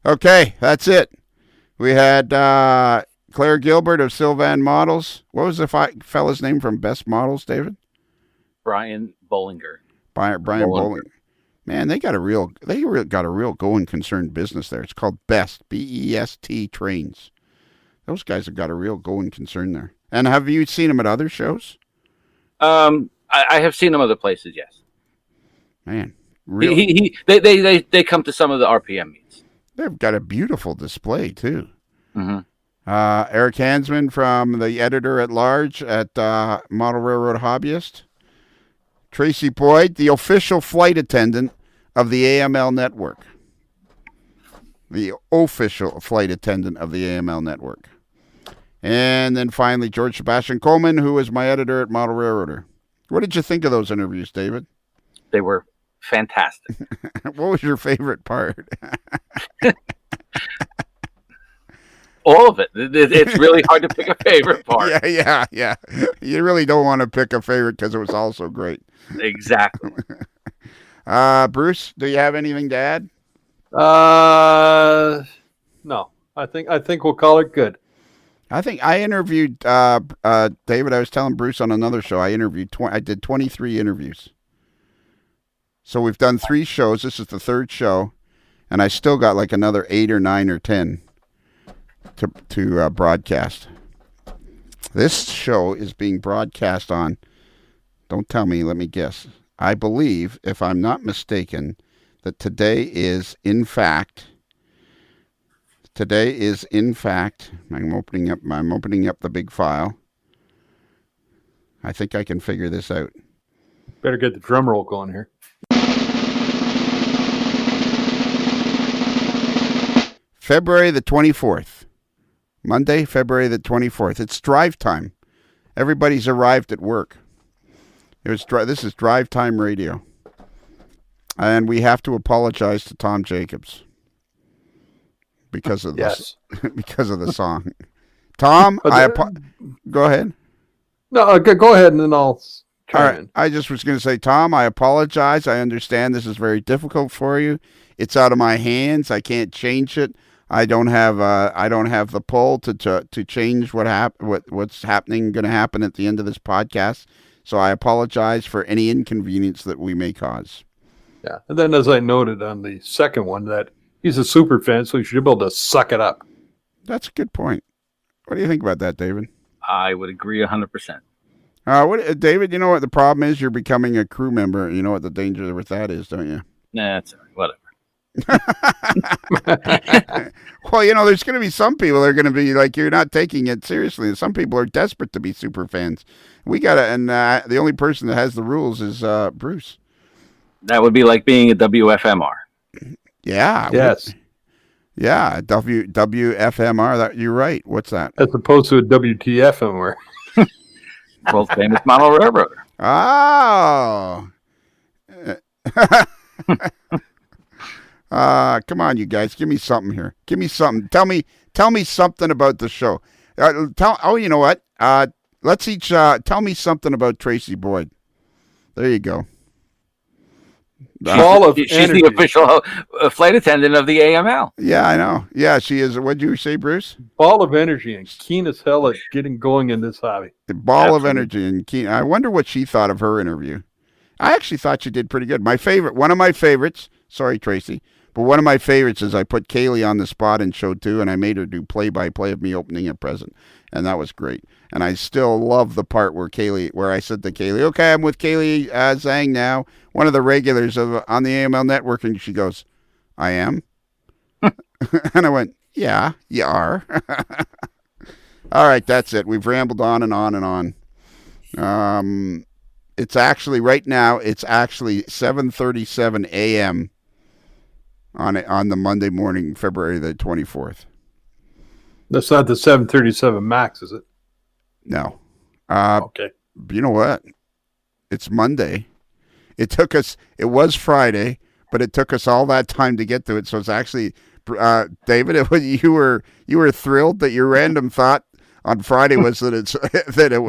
Okay, that's it. We had Claire Gilbert of Sylvan Models. What was the fella's name from Best Models, David? Brian Bollinger. Brian Bollinger. Man, they got a real going concern business there. It's called Best, B-E-S-T Trains. Those guys have got a real going concern there. And have you seen them at other shows? I have seen them other places, yes. Man, really? They come to some of the RPM meets. They've got a beautiful display, too. Mm-hmm. Eric Hansman from the editor-at-large at Model Railroad Hobbyist. Tracy Boyd, the official flight attendant of the AML network. The official flight attendant of the AML network. And then finally, George Sebastian Coleman, who is my editor at Model Railroader. What did you think of those interviews, David? They were fantastic. What was your favorite part? All of it. It's really hard to pick a favorite part. Yeah. You really don't want to pick a favorite because it was all so great. Exactly. Bruce, do you have anything to add? No. I think we'll call it good. I think I interviewed David. I was telling Bruce on another show. I did 23 interviews. So we've done 3 shows. This is the 3rd show, and I still got like another 8 or 9 or 10 to broadcast. This show is being broadcast on. Don't tell me. Let me guess. I believe, if I'm not mistaken, that today is in fact. I'm opening up the big file. I think I can figure this out. Better get the drum roll going here. February the 24th. Monday, February the 24th. It's drive time. Everybody's arrived at work. This is drive time radio. And we have to apologize to Tom Jacobs because of this, because of the song. Tom, go ahead. No, go ahead, and then I'll chime in. I just was going to say, Tom, I apologize. I understand this is very difficult for you. It's out of my hands. I can't change it. I don't have the pull to change what's happening, going to happen at the end of this podcast. So I apologize for any inconvenience that we may cause. Yeah, and then as I noted on the second one, that he's a super fan, so he should be able to suck it up. That's a good point. What do you think about that, David? I would agree 100%. David, you know what the problem is? You're becoming a crew member. You know what the danger with that is, don't you? Nah, that's all right. Whatever. Well, there's going to be some people that are going to be like, you're not taking it seriously. Some people are desperate to be super fans. We got to, and the only person that has the rules is Bruce. That would be like being a WFMR. Yeah. Yes. Yeah, WFMR. You're right. What's that? As opposed to a WTFMR. World's famous model railroader. Oh. Come on, you guys. Give me something here. Give me something. Tell me something about the show. You know what? Let's each tell me something about Tracy Boyd. There you go. She's the official flight attendant of the AML. Yeah, I know. Yeah, she is. What'd you say, Bruce? Ball of energy and keen as hell at getting going in this hobby. The ball of energy and keen. I wonder what she thought of her interview. I actually thought she did pretty good. One of my favorites. Sorry, Tracy. But one of my favorites is I put Kaylee on the spot in show 2, and I made her do play-by-play of me opening a present, and that was great. And I still love the part where I said to Kaylee, "Okay, I'm with Kaylee Zhang now, one of the regulars on the AML network," and she goes, "I am," and I went, "Yeah, you are." All right, that's it. We've rambled on and on and on. It's actually right now. It's actually 7:37 a.m. on the Monday morning, February the 24th. That's not the 737 MAX, is it? No. Okay. You know what? It's Monday. It was Friday, but it took us all that time to get to it. So it's actually, David, you were thrilled that your random thought on Friday was that it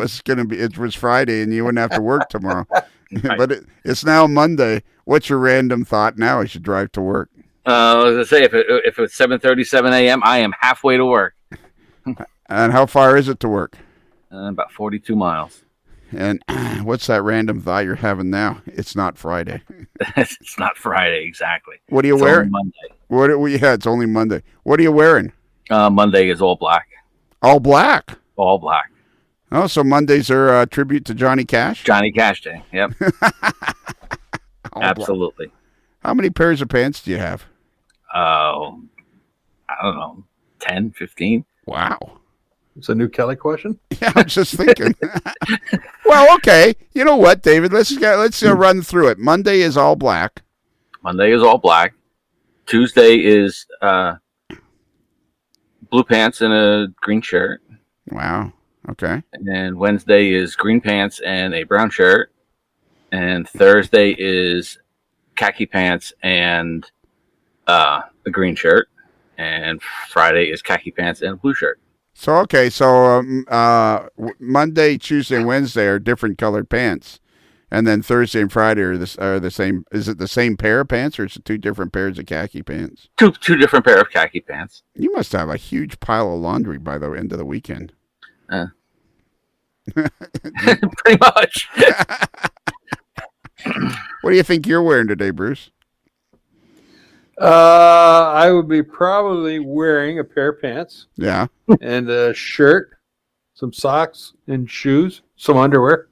was Friday and you wouldn't have to work tomorrow. Right. But it's now Monday. What's your random thought now as you drive to work? I was gonna say if it's 7:37 a.m., I am halfway to work. And how far is it to work? About 42 miles. And what's that random thought you're having now? It's not Friday. It's not Friday, exactly. What are you wearing? Monday. It's only Monday. What are you wearing? Monday is all black. All black? All black. Oh, so Mondays are a tribute to Johnny Cash? Johnny Cash Day, yep. Absolutely. Black. How many pairs of pants do you have? I don't know, 10, 15. Wow. It's a new Kelly question? Yeah, I'm just thinking. Well, okay. You know what, David? Let's run through it. Monday is all black. Monday is all black. Tuesday is blue pants and a green shirt. Wow. Okay. And then Wednesday is green pants and a brown shirt. And Thursday is khaki pants and a green shirt. And Friday is khaki pants and a blue shirt. So, okay. So Monday, Tuesday, and Wednesday are different colored pants. And then Thursday and Friday are the same. Is it the same pair of pants or is it two different pairs of khaki pants? Two different pair of khaki pants. You must have a huge pile of laundry by the end of the weekend. Pretty much. What do you think you're wearing today, Bruce? I would be probably wearing a pair of pants. Yeah. And a shirt, some socks and shoes, some underwear.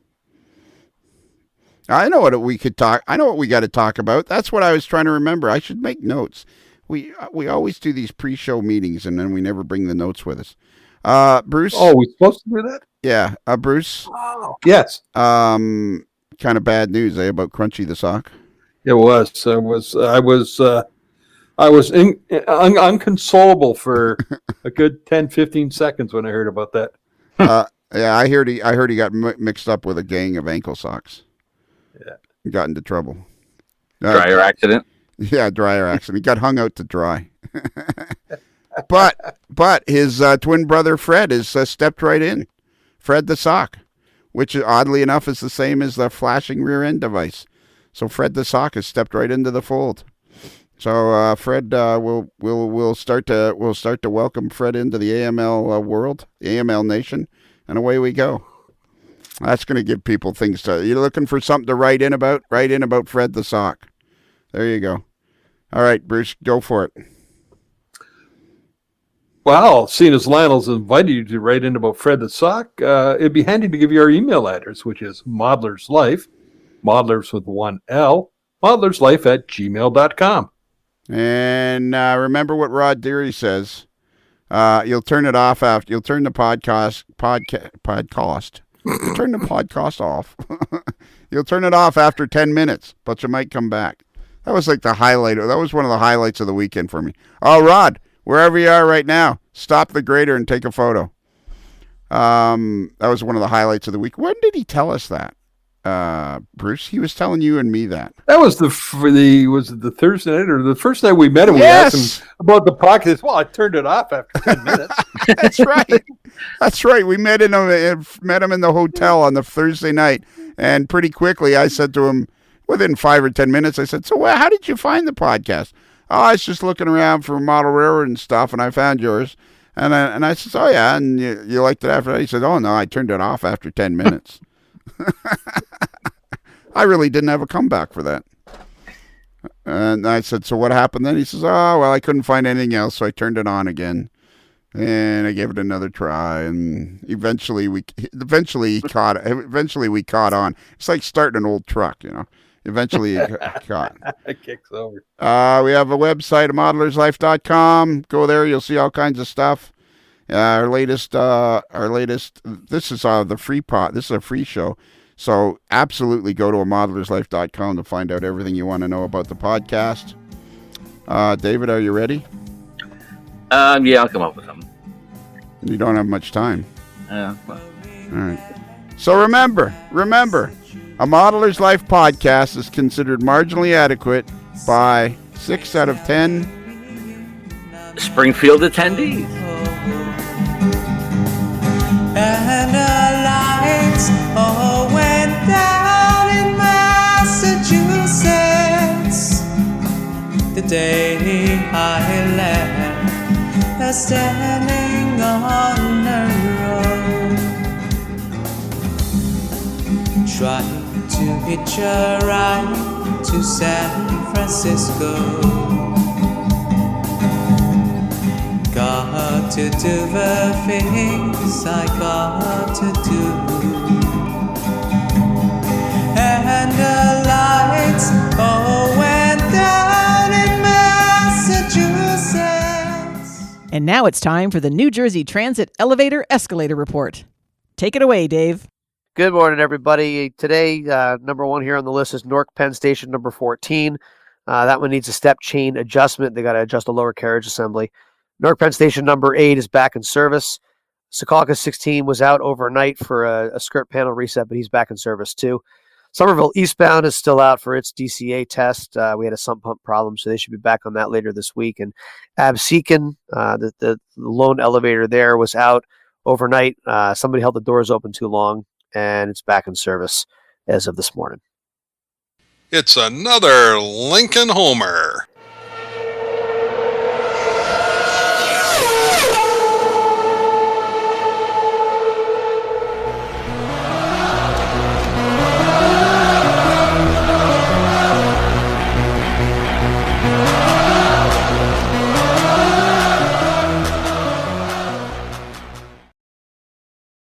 I know what we could talk. I know what we got to talk about. That's what I was trying to remember. I should make notes. We always do these pre-show meetings and then we never bring the notes with us. Bruce. Oh, we supposed to do that? Yeah. Bruce. Oh, yes. Kind of bad news, about Crunchy the sock. It was. I was unconsolable for a good 10, 15 seconds when I heard about that. Yeah, I heard he got mixed up with a gang of ankle socks. Yeah. He got into trouble. Dryer accident. Yeah, dryer accident. He got hung out to dry. But his twin brother Fred is stepped right in. Fred the sock, which oddly enough is the same as the flashing rear end device. So Fred the sock has stepped right into the fold. So Fred, we'll start to welcome Fred into the AML world, the AML nation, and away we go. That's going to give people things to. You're looking for something to write in about? Write in about Fred the sock. There you go. All right, Bruce, go for it. Well, seeing as Lionel's invited you to write in about Fred the Sock, it'd be handy to give you our email address, which is ModelersLife, modelers with one L, modelers.life@gmail.com. And remember what Rod Deary says. You'll turn it off after. You'll turn the podcast. You'll turn the podcast off. You'll turn it off after 10 minutes, but you might come back. That was like the highlight. That was one of the highlights of the weekend for me. Oh, Rod, wherever you are right now, stop the grader and take a photo. That was one of the highlights of the week. When did he tell us that? Bruce, he was telling you and me that. That was was it the Thursday night or the first night we met him? Yes! We asked him about the podcast. Well, I turned it off after 10 minutes. That's right. That's right. We met him in the hotel on the Thursday night, and pretty quickly I said to him, within 5 or 10 minutes, I said, "So how did you find the podcast?" "Oh, I was just looking around for model railroad and stuff, and I found yours." And I said, "Oh yeah, and you liked it after that?" He said, "Oh no, I turned it off after 10 minutes." I really didn't have a comeback for that. And I said, "So what happened then?" He says, "Oh, well, I couldn't find anything else, so I turned it on again. And I gave it another try, and eventually we caught on. It's like starting an old truck, you know. Eventually it caught. It kicks over. We have a website, ModelersLife.com. Go there, you'll see all kinds of stuff. Our latest. This is the free pot. This is a free show, so absolutely go to ModelersLife.com to find out everything you want to know about the podcast. David, are you ready? Yeah, I'll come up with something. You don't have much time. Yeah. Well. All right. So remember, a Modeler's Life podcast is considered marginally adequate by 6 out of 10 Springfield attendees. And the lights all went down in Massachusetts the day I left. Standing on the road, trying to hitch a ride to San Francisco. Got to do the things I got to do, and the lights all went down in Massachusetts. And now it's time for the New Jersey Transit Elevator Escalator Report. Take it away, Dave. Good morning, everybody. Today, number one here on the list is Newark Penn Station number 14. That one needs a step chain adjustment. They got to adjust the lower carriage assembly. Newark Penn Station number 8 is back in service. Secaucus 16 was out overnight for a skirt panel reset, but he's back in service too. Somerville eastbound is still out for its DCA test. We had a sump pump problem, so they should be back on that later this week. And Absecon, the lone elevator there, was out overnight. Somebody held the doors open too long, and it's back in service as of this morning. It's another Lincoln Homer.